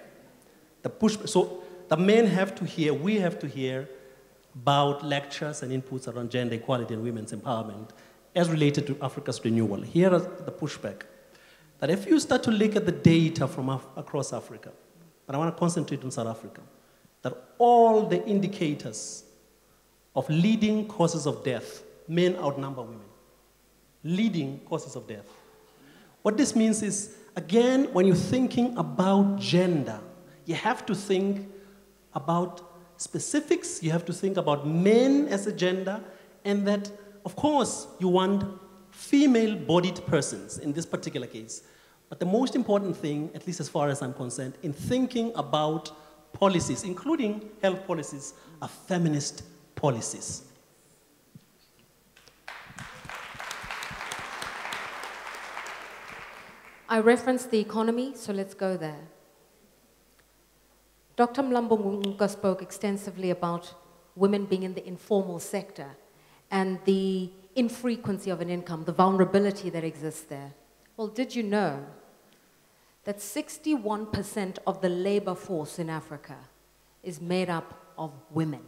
So the men have to hear, we have to hear about lectures and inputs around gender equality and women's empowerment as related to Africa's renewal. Here is the pushback. That if you start to look at the data from across Africa, and I want to concentrate on South Africa, that all the indicators of leading causes of death, men outnumber women. Leading causes of death. What this means is, again, when you're thinking about gender, you have to think about specifics, you have to think about men as a gender, and that, of course, you want female-bodied persons in this particular case. But the most important thing, at least as far as I'm concerned, in thinking about policies, including health policies, are feminist policies. I referenced the economy, so let's go there. Dr. Mlambo Ngunga spoke extensively about women being in the informal sector and the infrequency of an income, the vulnerability that exists there. Well, did you know that 61% of the labor force in Africa is made up of women?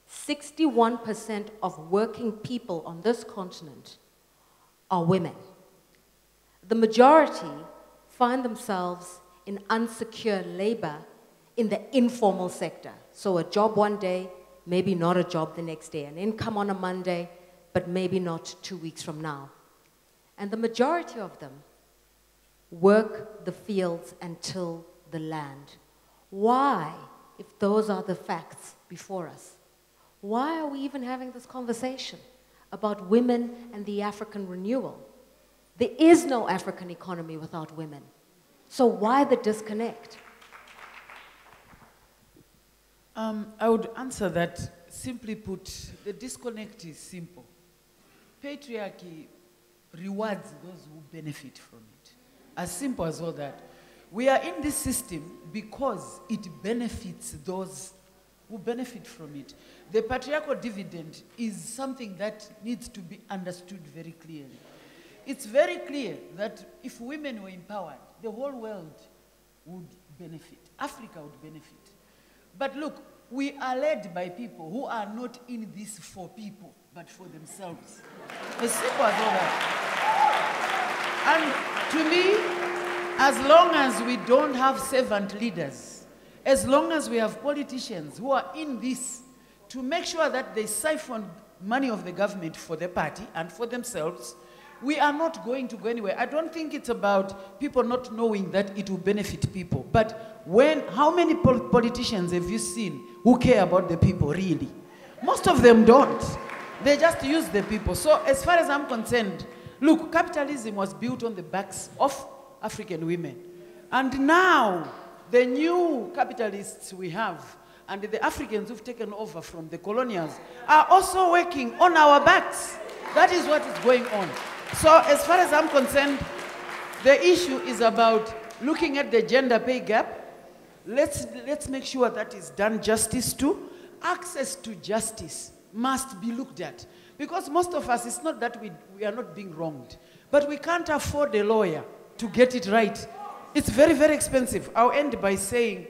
61% of working people on this continent are women. The majority find themselves in unsecure labor in the informal sector. So a job one day, maybe not a job the next day. An income on a Monday, but maybe not 2 weeks from now. And the majority of them work the fields and till the land. Why, if those are the facts before us? Why are we even having this conversation about women and the African renewal? There is no African economy without women. So why the disconnect? I would answer that, simply put, the disconnect is simple. Patriarchy rewards those who benefit from it. As simple as all that. We are in this system because it benefits those who benefit from it. The patriarchal dividend is something that needs to be understood very clearly. It's very clear that if women were empowered, the whole world would benefit. Africa would benefit. But look, we are led by people who are not in this for people, but for themselves. As simple as all that. And to me, as long as we don't have servant leaders, as long as we have politicians who are in this to make sure that they siphon money of the government for the party and for themselves, we are not going to go anywhere. I don't think it's about people not knowing that it will benefit people. But how many politicians have you seen who care about the people, really? Most of them don't. They just use the people. So as far as I'm concerned, look, capitalism was built on the backs of African women. And now, the new capitalists we have, and the Africans who've taken over from the colonials, are also working on our backs. That is what is going on. So as far as I'm concerned, the issue is about looking at the gender pay gap. Let's make sure that is done justice to. Access to justice must be looked at. Because most of us, it's not that we are not being wronged, but we can't afford a lawyer to get it right. It's very, very expensive. I'll end by saying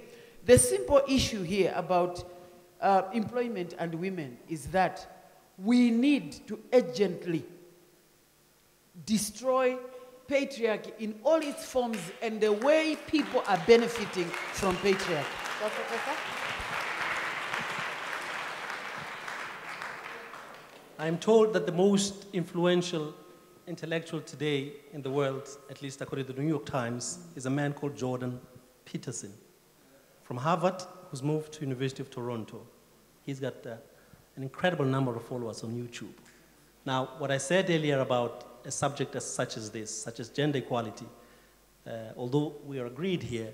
the simple issue here about employment and women is that we need to urgently destroy patriarchy in all its forms and the way people are benefiting from patriarchy. I'm told that the most influential intellectual today in the world, at least according to the New York Times, is a man called Jordan Peterson from Harvard, who's moved to University of Toronto. He's got an incredible number of followers on YouTube. Now, what I said earlier about a subject such as this, such as gender equality, although we are agreed here,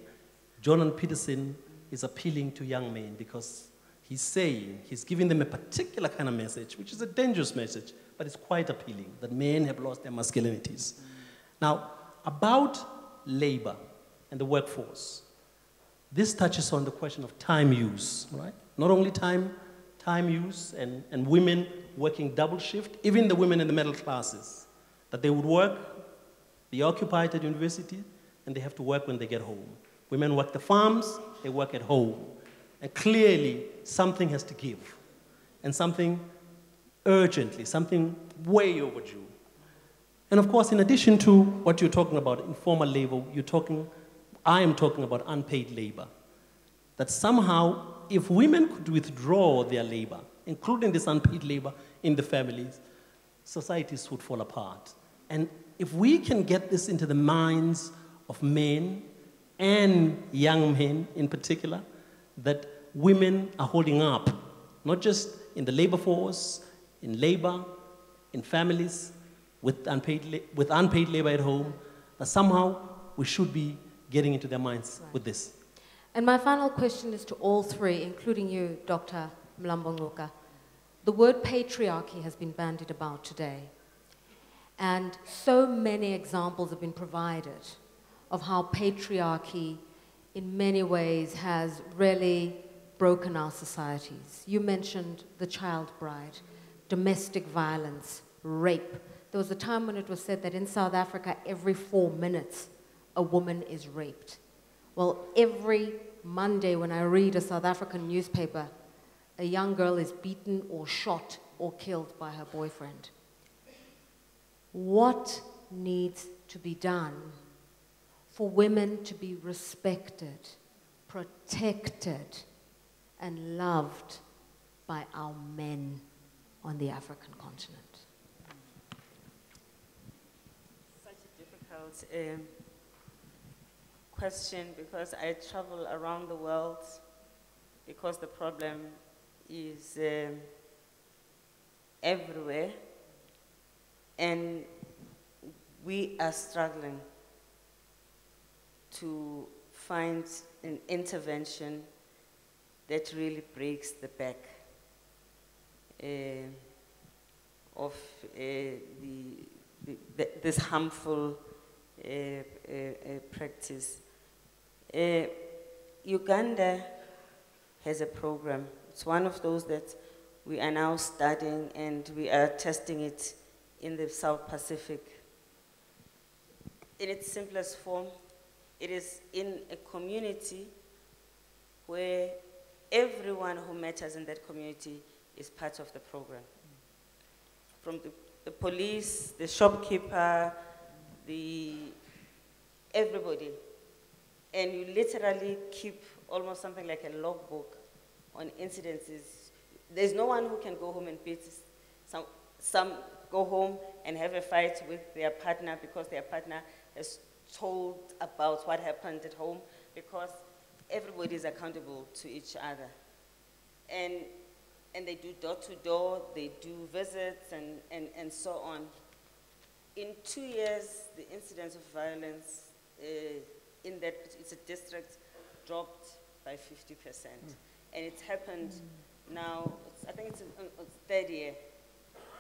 Jordan Peterson is appealing to young men because he's giving them a particular kind of message, which is a dangerous message, but it's quite appealing, that men have lost their masculinities. Now, about labor and the workforce, this touches on the question of time use, right? Not only time use and women working double shift, even the women in the middle classes, that they would work, be occupied at university, and they have to work when they get home. Women work the farms, they work at home. And clearly, something has to give. And something urgently, something way overdue. And of course, in addition to what you're talking about, informal labor, I am talking about unpaid labor. That somehow, if women could withdraw their labor, including this unpaid labor in the families, societies would fall apart. And if we can get this into the minds of men and young men in particular, that women are holding up, not just in the labor force, in labor, in families, with unpaid labor at home, that somehow we should be getting into their minds with this. And my final question is to all three, including you, Dr. Mlambongoka. The word patriarchy has been bandied about today. And so many examples have been provided of how patriarchy in many ways has really broken our societies. You mentioned the child bride, domestic violence, rape. There was a time when it was said that in South Africa, every 4 minutes, a woman is raped. Well, every Monday when I read a South African newspaper, a young girl is beaten or shot or killed by her boyfriend. What needs to be done for women to be respected, protected, and loved by our men on the African continent? Such a difficult question, because I travel around the world, because the problem is everywhere. And we are struggling to find an intervention that really breaks the back of this harmful practice. Uganda has a program. It's one of those that we are now studying, and we are testing it in the South Pacific. In its simplest form, it is in a community where everyone who matters in that community is part of the program. From the police, the shopkeeper, everybody. And you literally keep almost something like a logbook on incidences. There's no one who can go home and beat. Some go home and have a fight with their partner because their partner has told about what happened at home, because everybody is accountable to each other. And they do door-to-door, they do visits, and so on. In 2 years, the incidence of violence in that it's a district dropped by 50%. And it's happened now, I think it's its third year.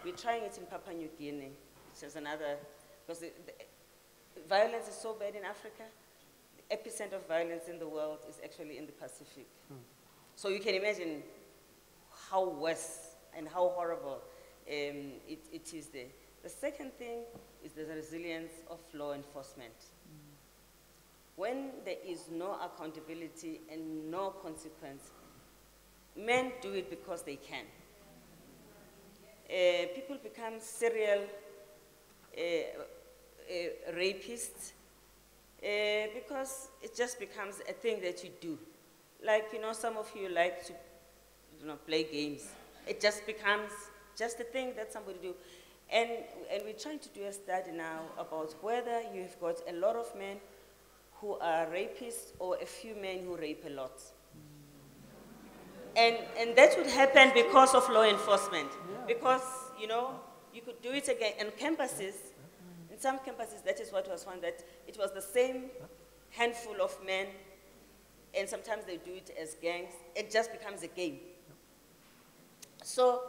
We're trying it in Papua New Guinea, which is another, because the violence is so bad in Africa. The epicenter of violence in the world is actually in the Pacific. So you can imagine how worse and how horrible it is there. The second thing is the resilience of law enforcement. When there is no accountability and no consequence, men do it because they can. People become serial rapists because it just becomes a thing that you do. Like, some of you like to play games. It just becomes just a thing that somebody do. And we're trying to do a study now about whether you've got a lot of men who are rapists or a few men who rape a lot. And that would happen because of law enforcement. Because, you could do it again on campuses. In some campuses, that is what was found, that it was the same handful of men, and sometimes they do it as gangs. It just becomes a game. So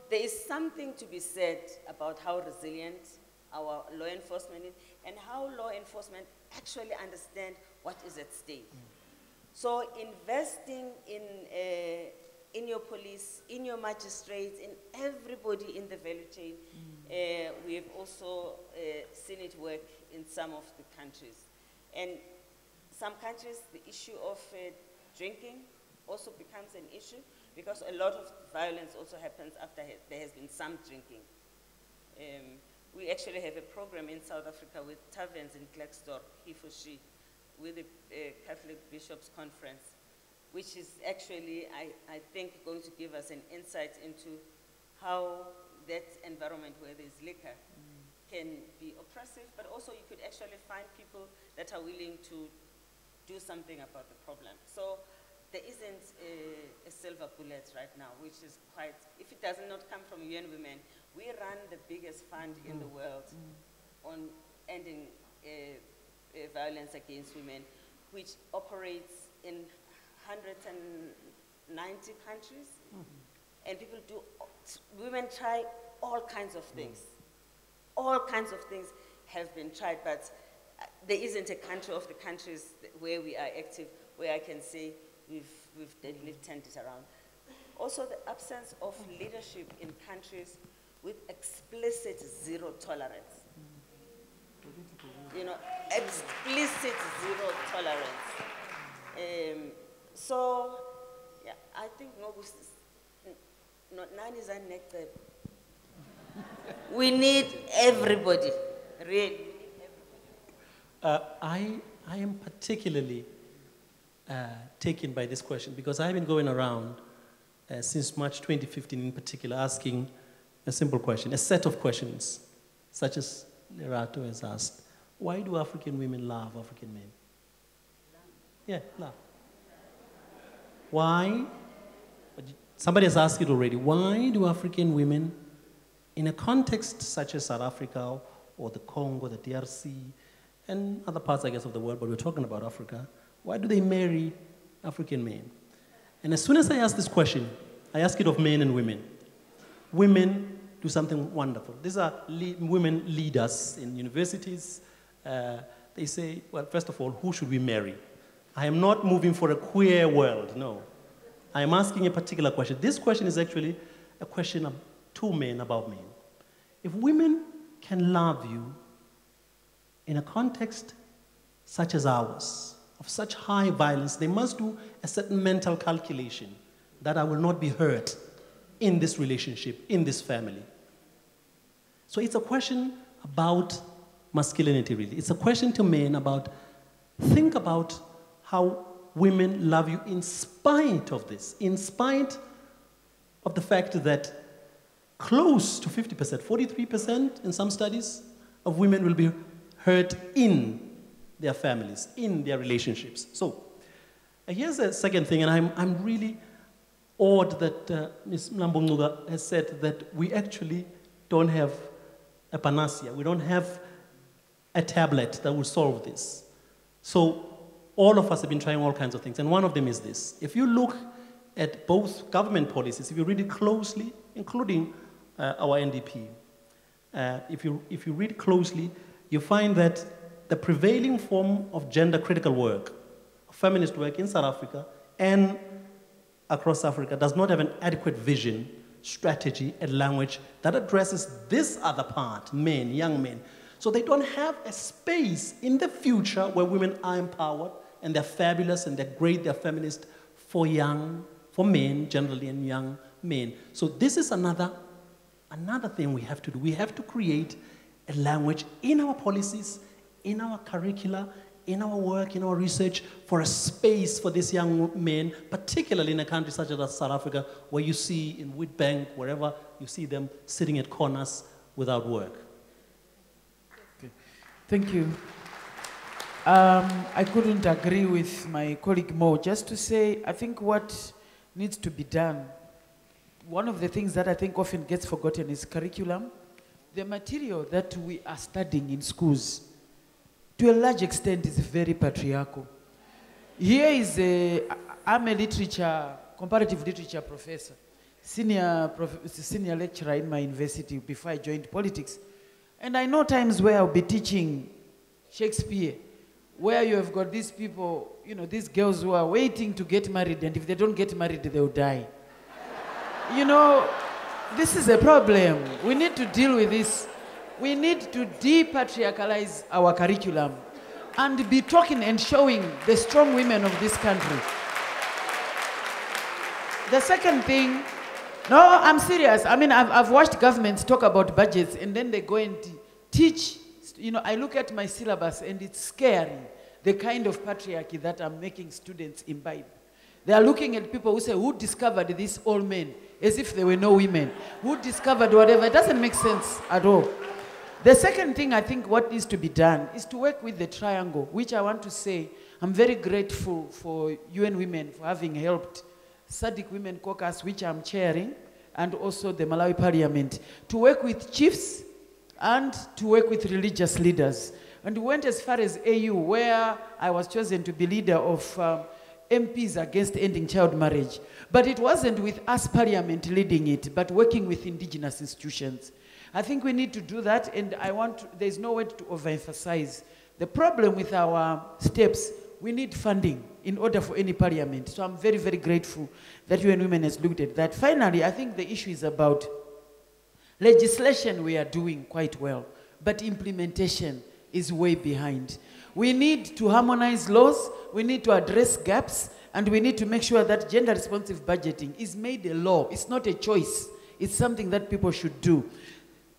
there is something to be said about how resilient our law enforcement is, and how law enforcement actually understand what is at stake. So investing in your police, in your magistrates, in everybody in the value chain, we have also seen it work in some of the countries. And some countries, the issue of drinking also becomes an issue, because a lot of violence also happens after there has been some drinking. We actually have a program in South Africa with taverns in Klerksdorp, he for she, with the Catholic Bishops' Conference, which is actually, I think, going to give us an insight into how that environment where there's liquor can be oppressive, but also you could actually find people that are willing to do something about the problem. So there isn't a silver bullet right now, which is quite, if it does not come from UN Women, we run the biggest fund in the world on ending violence against women, which operates in 190 countries. And people do, women try all kinds of things. All kinds of things have been tried, but there isn't a country of the countries where we are active where I can say we've turned it around. Also, the absence of leadership in countries with explicit zero tolerance. Explicit zero tolerance. So, yeah, I think none is unnecessary. We need everybody, really. I am particularly taken by this question, because I've been going around since March 2015 in particular, asking a simple question, a set of questions, such as Lerato has asked. Why do African women love African men? Yeah, love. Why? Somebody has asked it already. Why do African women, in a context such as South Africa or the Congo, the DRC, and other parts, I guess, of the world, but we're talking about Africa. Why do they marry African men? And as soon as I ask this question, I ask it of men and women. Women do something wonderful. These are women leaders in universities. They say, well, first of all, who should we marry? I am not moving for a queer world, no. I am asking a particular question. This question is actually a question of two men about men. If women can love you in a context such as ours, of such high violence, they must do a certain mental calculation that I will not be hurt in this relationship, in this family. So it's a question about masculinity, really. It's a question to men about, think about how women love you in spite of this, in spite of the fact that close to 50%, 43% in some studies of women will be hurt in their families, in their relationships. So here's a second thing, and I'm really awed that Ms. Mlambunguga has said that we actually don't have a panacea. We don't have a tablet that will solve this. So all of us have been trying all kinds of things, and one of them is this. If you look at both government policies, if you read it closely, including our NDP, if you read closely, you find that the prevailing form of gender-critical work, feminist work in South Africa and across Africa, does not have an adequate vision, strategy, and language that addresses this other part, men, young men. So they don't have a space in the future where women are empowered and they're fabulous and they're great, they're feminist for men generally, and young men. So this is another thing we have to do. We have to create a language in our policies, in our curricula, in our work, in our research, for a space for these young men, particularly in a country such as South Africa, where you see in Witbank, wherever you see them sitting at corners without work. Okay. Thank you. I couldn't agree with my colleague Mo. Just to say, I think what needs to be done, one of the things that I think often gets forgotten is curriculum. The material that we are studying in schools, to a large extent, is very patriarchal. Here is I'm a comparative literature professor, senior lecturer in my university before I joined politics. And I know times where I'll be teaching Shakespeare, where you have got these people, you know, these girls who are waiting to get married, and if they don't get married, they'll die. You know, this is a problem. We need to deal with this. We need to depatriarchalize our curriculum and be talking and showing the strong women of this country. The second thing, no, I'm serious. I mean, I've watched governments talk about budgets and then they go and teach. You know, I look at my syllabus and it's scary, the kind of patriarchy that I'm making students imbibe. They are looking at people who say, who discovered these old men? As if there were no women. Who discovered whatever? It doesn't make sense at all. The second thing I think what needs to be done is to work with the triangle, which I want to say, I'm very grateful for UN Women for having helped SADC Women Caucus, which I'm chairing, and also the Malawi Parliament, to work with chiefs and to work with religious leaders. And we went as far as AU, where I was chosen to be leader of MPs against ending child marriage. But it wasn't with us Parliament leading it, but working with indigenous institutions. I think we need to do that, and there's no way to overemphasize. The problem with our steps, we need funding in order for any parliament. So I'm very, very grateful that UN Women has looked at that. Finally, I think the issue is about legislation we are doing quite well, but implementation is way behind. We need to harmonize laws, we need to address gaps, and we need to make sure that gender-responsive budgeting is made a law. It's not a choice. It's something that people should do.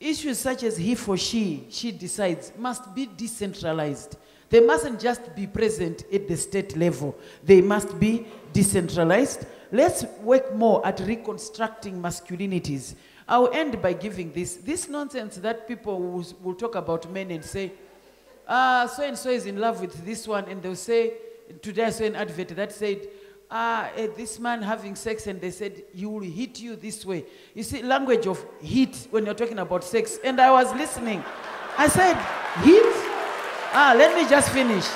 Issues such as he for she decides, must be decentralized. They mustn't just be present at the state level. They must be decentralized. Let's work more at reconstructing masculinities. I'll end by giving this nonsense that people will talk about men and say, so-and-so is in love with this one, and they'll say, today I saw an advert that said, this man having sex, and they said, he will hit you this way. You see, language of hit when you're talking about sex. And I was listening. I said, heat? Let me just finish.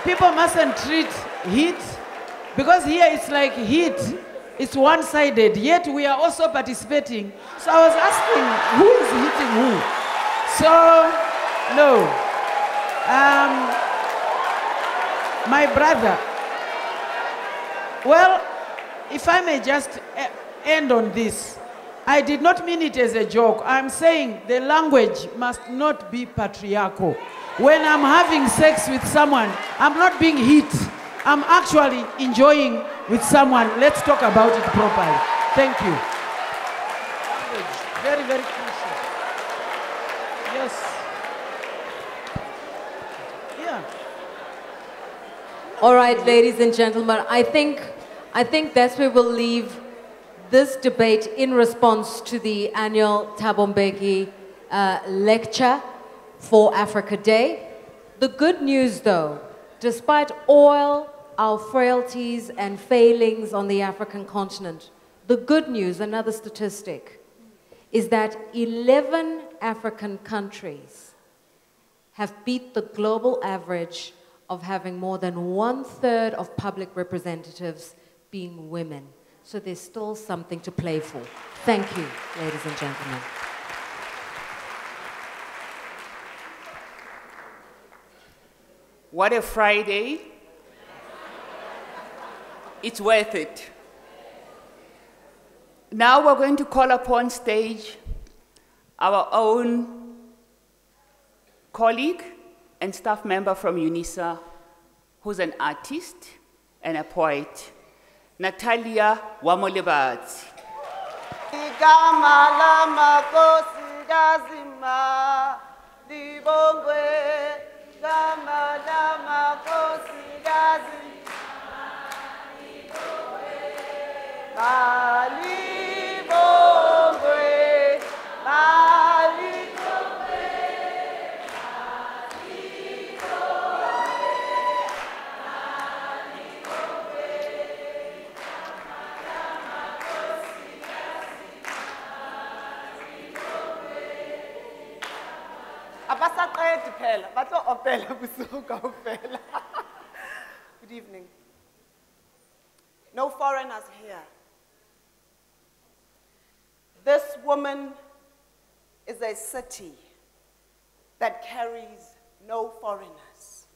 People mustn't treat heat, because here it's like heat. It's one-sided, yet we are also participating. So I was asking, who is hitting who? So, no. My brother, well, if I may just end on this, I did not mean it as a joke. I'm saying the language must not be patriarchal. When I'm having sex with someone, I'm not being hit. I'm actually enjoying with someone. Let's talk about it properly. Thank you. Very, very crucial. Yes. Yeah. All right, ladies and gentlemen, I think that's where we'll leave this debate in response to the annual Thabo Mbeki lecture for Africa Day. The good news, though, despite all our frailties and failings on the African continent, the good news, another statistic, is that 11 African countries have beat the global average of having more than 1/3 of public representatives being women. So there's still something to play for. Thank you, ladies and gentlemen. What a Friday. It's worth it. Now we're going to call upon stage our own colleague and staff member from Unisa, who's an artist and a poet, Natalia Wamolebadzi. Good evening. No foreigners here. This woman is a city that carries no foreigners,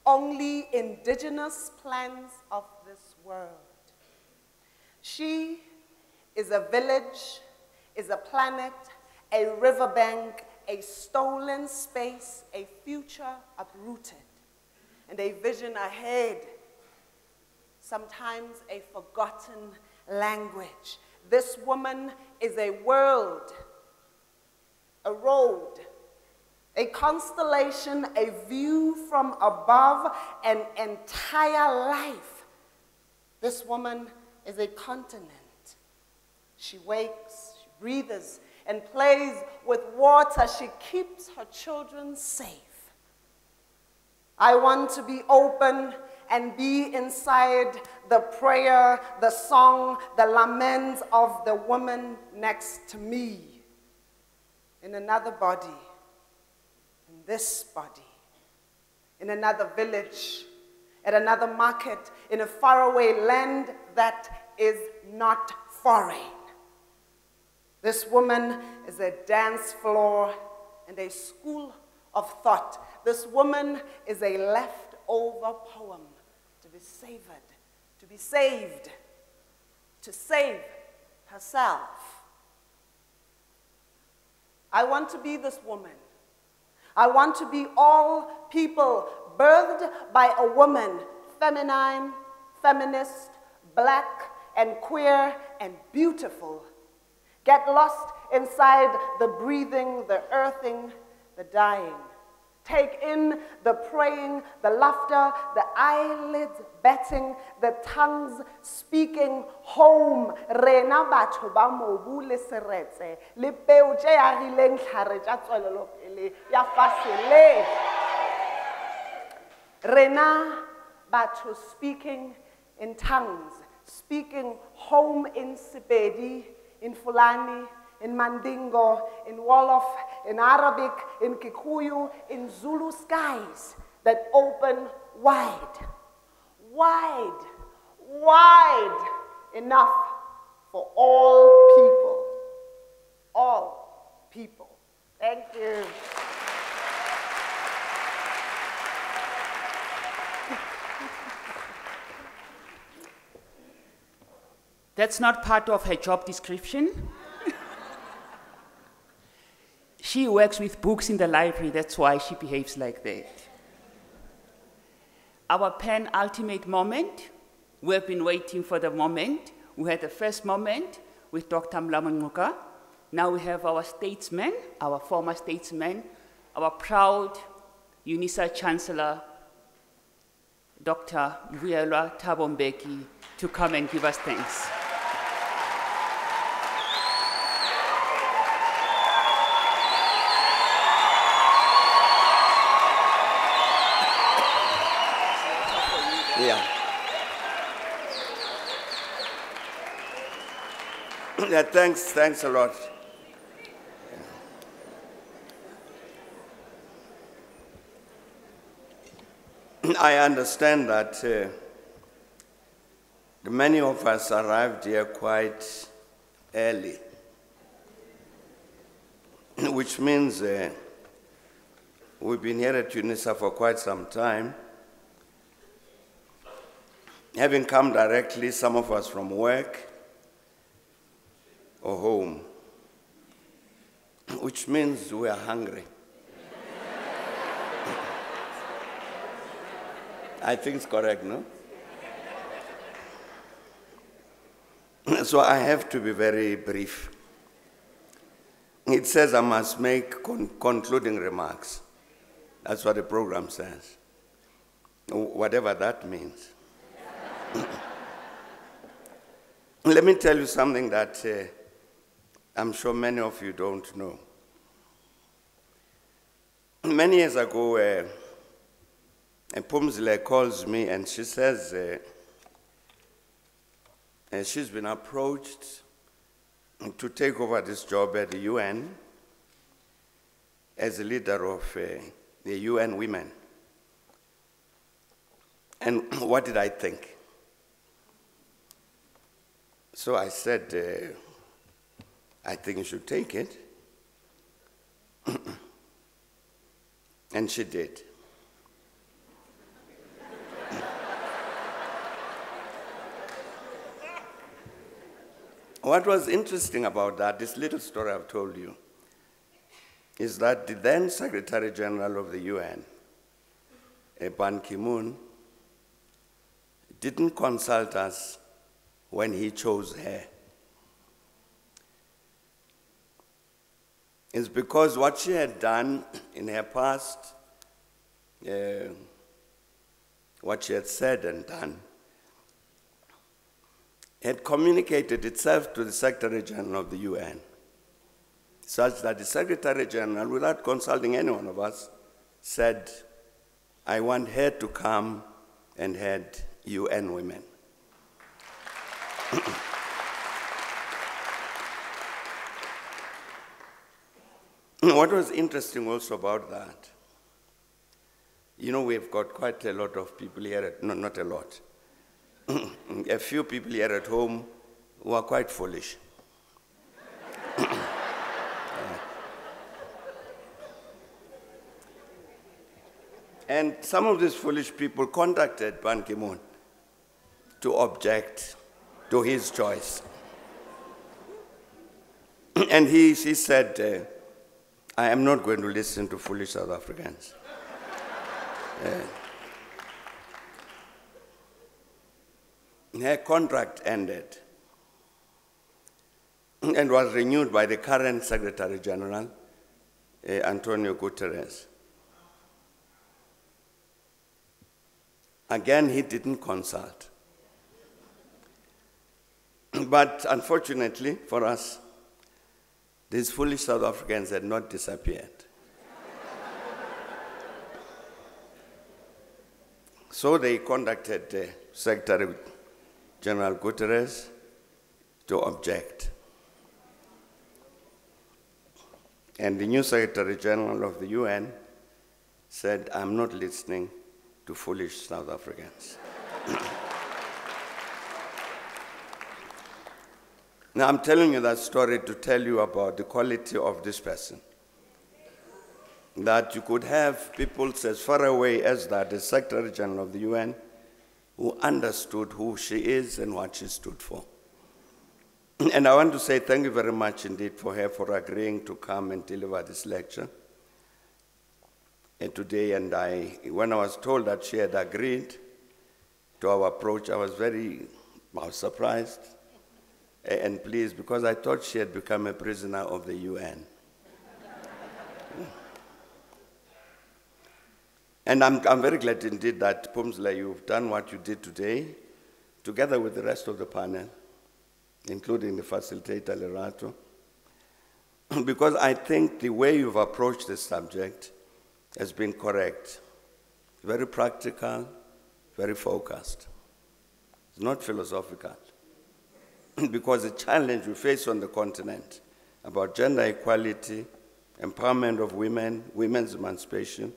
only indigenous plants of this world. She is a village, is a planet, a riverbank, a stolen space, a future uprooted, and a vision ahead, sometimes a forgotten language. This woman is a world, a road, a constellation, a view from above, an entire life. This woman is a continent. She wakes, she breathes, and plays with water. She keeps her children safe. I want to be open and be inside the prayer, the song, the laments of the woman next to me, in another body, in this body, in another village, at another market, in a faraway land that is not foreign. This woman is a dance floor and a school of thought. This woman is a leftover poem to be savored, to be saved, to save herself. I want to be this woman. I want to be all people birthed by a woman, feminine, feminist, black, and queer, and beautiful. Get lost inside the breathing, the earthing, the dying. Take in the praying, the laughter, the eyelids betting, the tongues speaking home. Rena batho ba mobu le seretse, le peo tše agileng tlhare tša tswelelopele ya fasele. Rena batho speaking in tongues, speaking home in Sepedi, in Fulani, in Mandingo, in Wolof, in Arabic, in Kikuyu, in Zulu skies that open wide, wide, wide enough for all people. All people. Thank you. That's not part of her job description. She works with books in the library, that's why she behaves like that. Our penultimate moment, we've been waiting for the moment. We had the first moment with Dr. Mlamanguka. Now we have our statesman, our former statesman, our proud Unisa Chancellor, Dr. Vuyelwa Thabo Mbeki, to come and give us thanks. Yeah. Yeah, thanks a lot. I understand that many of us arrived here quite early, which means we've been here at Unisa for quite some time. Having come directly, some of us from work or home, which means we are hungry. I think it's correct, no? So I have to be very brief. It says I must make concluding remarks. That's what the program says, whatever that means. Let me tell you something that I'm sure many of you don't know. Many years ago, Pumzile calls me and she says she's been approached to take over this job at the UN as a leader of the UN Women. And what did I think? So I said, I think you should take it. And she did. What was interesting about that, this little story I've told you, is that the then Secretary General of the UN, Ban Ki-moon, didn't consult us when he chose her. It's because what she had done in her past, what she had said and done, had communicated itself to the Secretary General of the UN, such that the Secretary General, without consulting any one of us, said, I want her to come and head UN Women. What was interesting also about that, you know, we've got quite a lot of people here, not a lot, a few people here at home who are quite foolish. And some of these foolish people contacted Ban Ki-moon to object to his choice. And he said, I am not going to listen to foolish South Africans. Her contract ended and was renewed by the current Secretary General, Antonio Guterres. Again, he didn't consult. But unfortunately for us, these foolish South Africans had not disappeared. So they contacted Secretary General Guterres to object. And the new Secretary General of the UN said, I'm not listening to foolish South Africans. Now, I'm telling you that story to tell you about the quality of this person. That you could have people as far away as that, the Secretary General of the UN, who understood who she is and what she stood for. And I want to say thank you very much indeed for her for agreeing to come and deliver this lecture today. And when I was told that she had agreed to our approach, I was surprised and pleased, because I thought she had become a prisoner of the UN. And I'm very glad indeed that, Pumzile, you've done what you did today, together with the rest of the panel, including the facilitator, Lerato, because I think the way you've approached this subject has been correct. Very practical, very focused. It's not philosophical. Because the challenge we face on the continent about gender equality, empowerment of women, women's emancipation,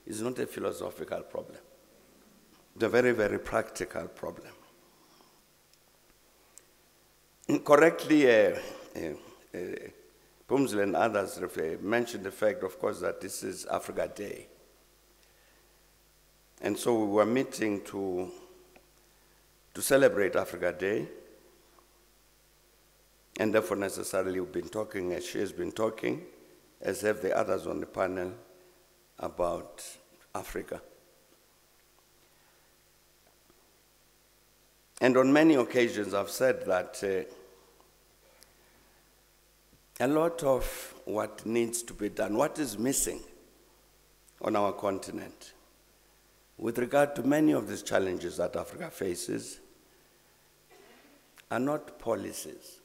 is not a philosophical problem. It's a very, very practical problem. Correctly, Pumzile and others mentioned the fact, of course, that this is Africa Day. And so we were meeting to celebrate Africa Day. And therefore, necessarily, we've been talking, as she has been talking, as have the others on the panel, about Africa. And on many occasions, I've said that a lot of what needs to be done, what is missing on our continent, with regard to many of these challenges that Africa faces, are not policies.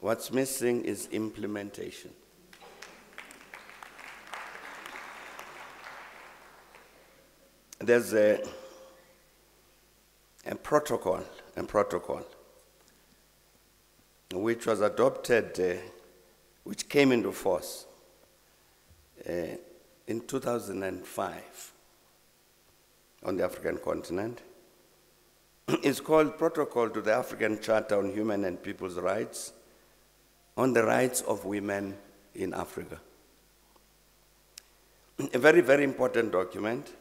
What's missing is implementation. There's a protocol which was adopted, which came into force in 2005 on the African continent. It's called Protocol to the African Charter on Human and People's Rights, on the rights of women in Africa. A very, very important document.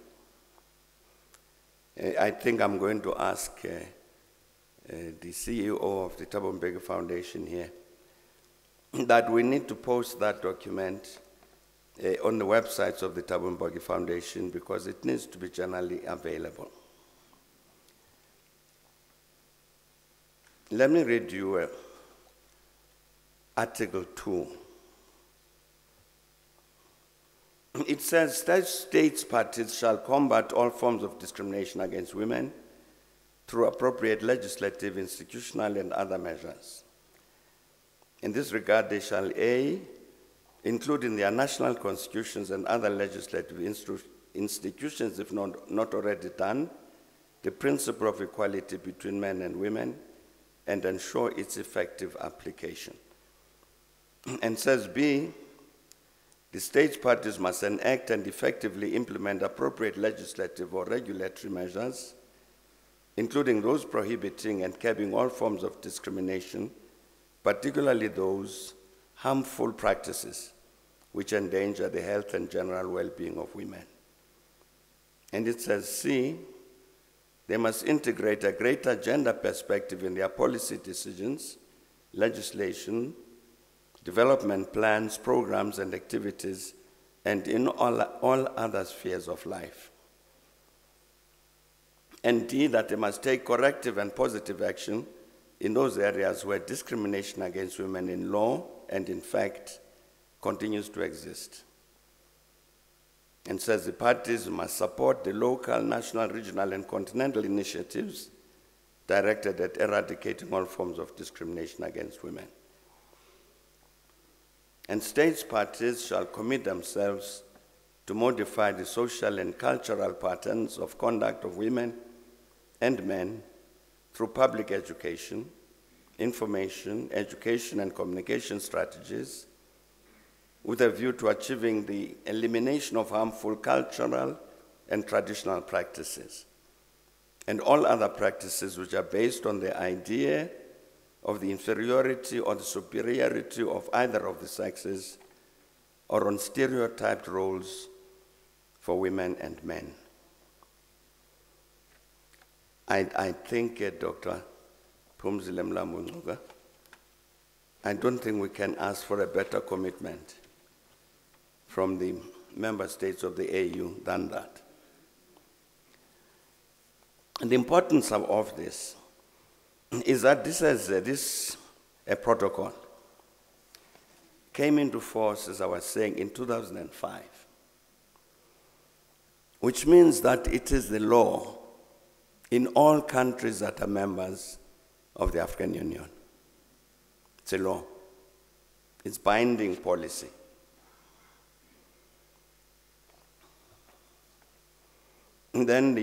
I think I'm going to ask the CEO of the Thabo Mbeki Foundation here that we need to post that document on the websites of the Thabo Mbeki Foundation, because it needs to be generally available. Let me read you Article 2. It says, states parties shall combat all forms of discrimination against women through appropriate legislative, institutional, and other measures. In this regard, they shall A, include in their national constitutions and other legislative institutions, if not already done, the principle of equality between men and women, and ensure its effective application. And says B, the states parties must enact and effectively implement appropriate legislative or regulatory measures, including those prohibiting and curbing all forms of discrimination, particularly those harmful practices which endanger the health and general well-being of women. And it says C, they must integrate a greater gender perspective in their policy decisions, legislation, development plans, programs, and activities, and in all other spheres of life. And D, that they must take corrective and positive action in those areas where discrimination against women in law and in fact continues to exist. And says the parties must support the local, national, regional, and continental initiatives directed at eradicating all forms of discrimination against women. And states parties shall commit themselves to modify the social and cultural patterns of conduct of women and men through public education, information, education, and communication strategies, with a view to achieving the elimination of harmful cultural and traditional practices, and all other practices which are based on the idea of the inferiority or the superiority of either of the sexes, or on stereotyped roles for women and men. I think, Dr. Phumzile Mlambo-Ngcuka, I don't think we can ask for a better commitment from the member states of the AU than that. And the importance of this is that this protocol came into force, as I was saying, in 2005, which means that it is the law in all countries that are members of the African Union. It's a law. It's binding policy. And then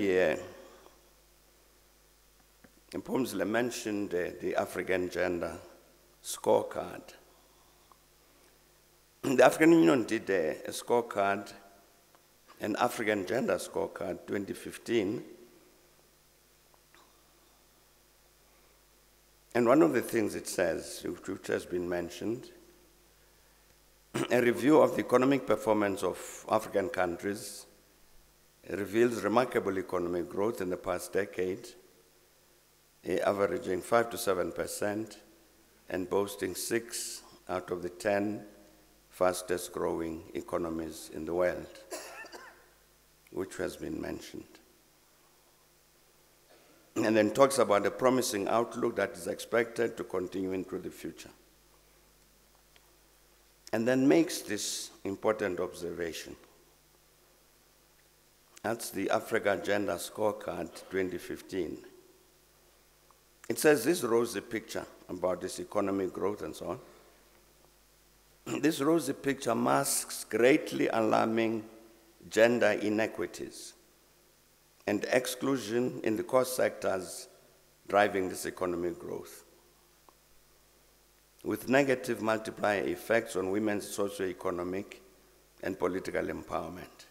Phumzile mentioned the African Gender Scorecard. The African Union did a scorecard, an African Gender Scorecard 2015. And one of the things it says, which has been mentioned, a review of the economic performance of African countries reveals remarkable economic growth in the past decade, averaging 5 to 7% and boasting 6 out of the 10 fastest growing economies in the world, which has been mentioned. And then talks about a promising outlook that is expected to continue into the future. And then makes this important observation. That's the Africa Gender Scorecard 2015. It says this rosy picture about this economic growth and so on. This rosy picture masks greatly alarming gender inequities and exclusion in the core sectors driving this economic growth, with negative multiplier effects on women's socioeconomic and political empowerment.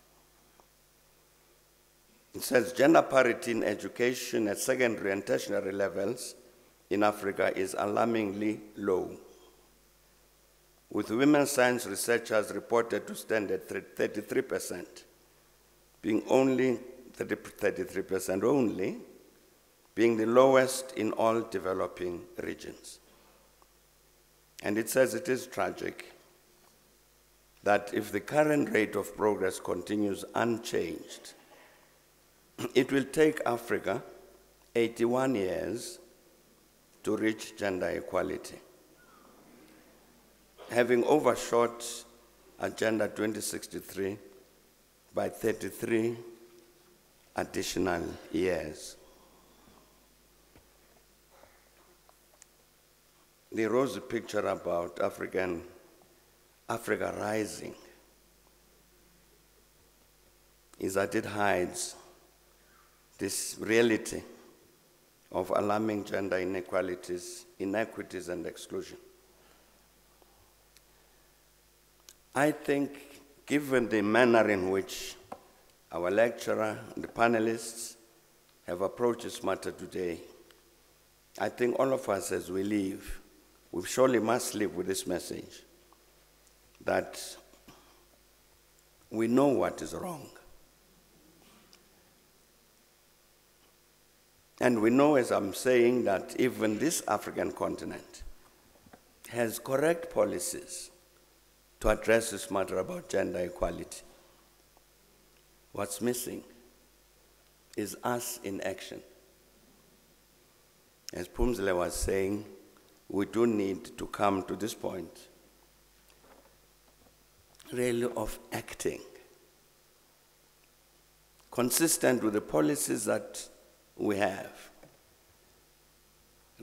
It says gender parity in education at secondary and tertiary levels in Africa is alarmingly low, with women science researchers reported to stand at 33%, being only 33% only, being the lowest in all developing regions. And it says it is tragic that if the current rate of progress continues unchanged, it will take Africa 81 years to reach gender equality, having overshot Agenda 2063 by 33 additional years. The rosy picture about Africa rising is that it hides this reality of alarming gender inequalities, inequities, and exclusion. I think, given the manner in which our lecturer and the panelists have approached this matter today, I think all of us as we leave, we surely must live with this message that we know what is wrong. And we know, as I'm saying, that even this African continent has correct policies to address this matter about gender equality. What's missing is us in action. As Phumzile was saying, we do need to come to this point, really, of acting, consistent with the policies that we have,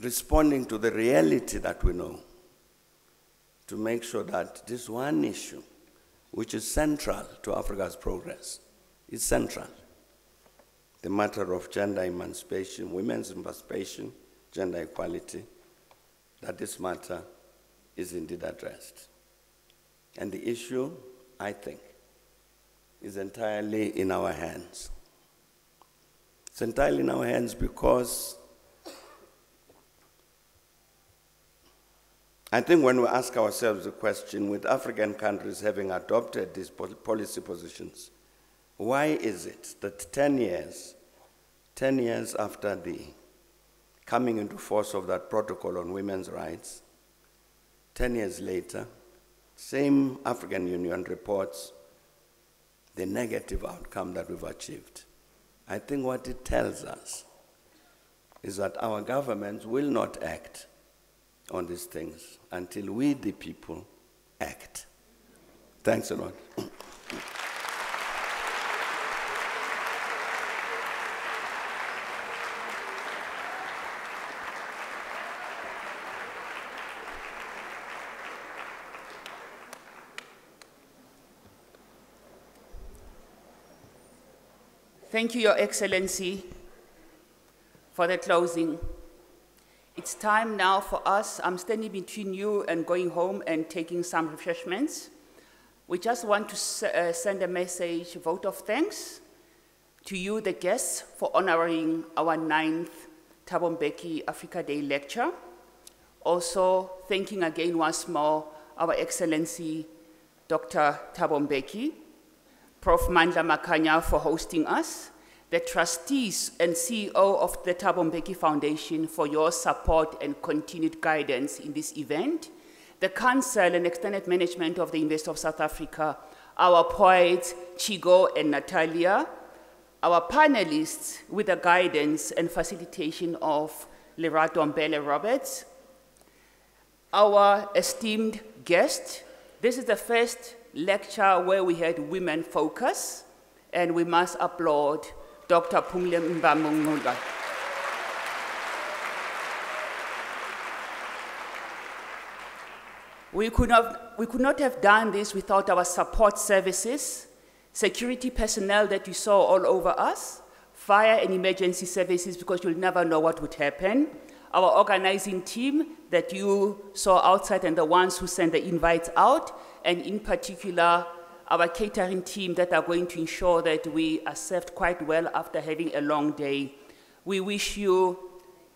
responding to the reality that we know, to make sure that this one issue, which is central to Africa's progress, is central. The matter of gender emancipation, women's emancipation, gender equality, that this matter is indeed addressed. And the issue, I think, is entirely in our hands. It's entirely in our hands because I think when we ask ourselves the question, with African countries having adopted these policy positions, why is it that 10 years after the coming into force of that protocol on women's rights, 10 years later, same African Union reports the negative outcome that we've achieved? I think what it tells us is that our governments will not act on these things until we, the people, act. Thanks a lot. Thank you, Your Excellency, for the closing. It's time now for us. I'm standing between you and going home and taking some refreshments. We just want to send a message, a vote of thanks to you, the guests, for honoring our 9th Thabo Mbeki Africa Day lecture. Also, thanking again once more our Excellency, Dr. Thabo Mbeki, Prof. Mandla Makanya for hosting us, the trustees and CEO of the Thabo Mbeki Foundation for your support and continued guidance in this event, the Council and extended management of the University of South Africa, our poets, Chigo and Natalia, our panelists with the guidance and facilitation of Lerato Mbele Roberts, our esteemed guest. This is the first lecture where we had women focus, and we must applaud Dr. Phumile Mbamungula. We could not have done this without our support services, security personnel that you saw all over us, fire and emergency services, because you'll never know what would happen, our organizing team that you saw outside and the ones who sent the invites out, and in particular, our catering team that are going to ensure that we are served quite well after having a long day. We wish you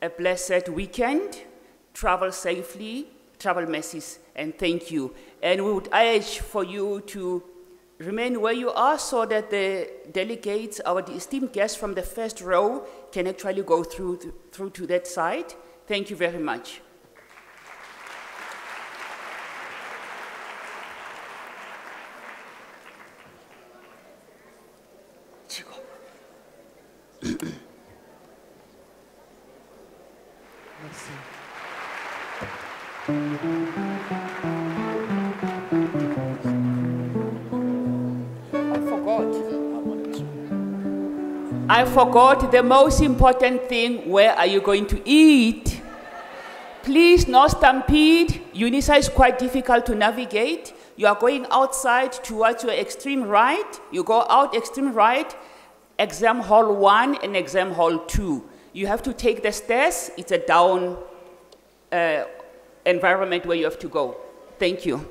a blessed weekend, travel safely, travel mercies, and thank you. And we would urge for you to remain where you are so that the delegates, our esteemed guests from the first row, can actually go through to that side. Thank you very much. I forgot the most important thing. Where are you going to eat? Please, no stampede. Unisa is quite difficult to navigate. You are going outside towards your extreme right. You go out extreme right, exam hall 1 and exam hall 2. You have to take the stairs. It's a down environment where you have to go. Thank you.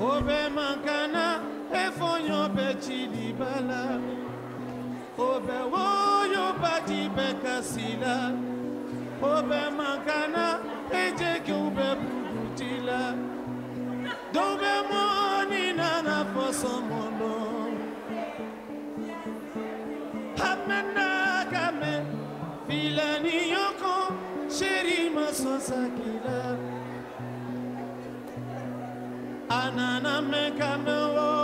Obe mankana efonyo bechidi bala. Obe woyo bati bekasila. Obe mankana ejeke ube budutila. Dobe moni nana fosomono. Hamena kame filani yoko sheri masosakila. Anana me kame wo.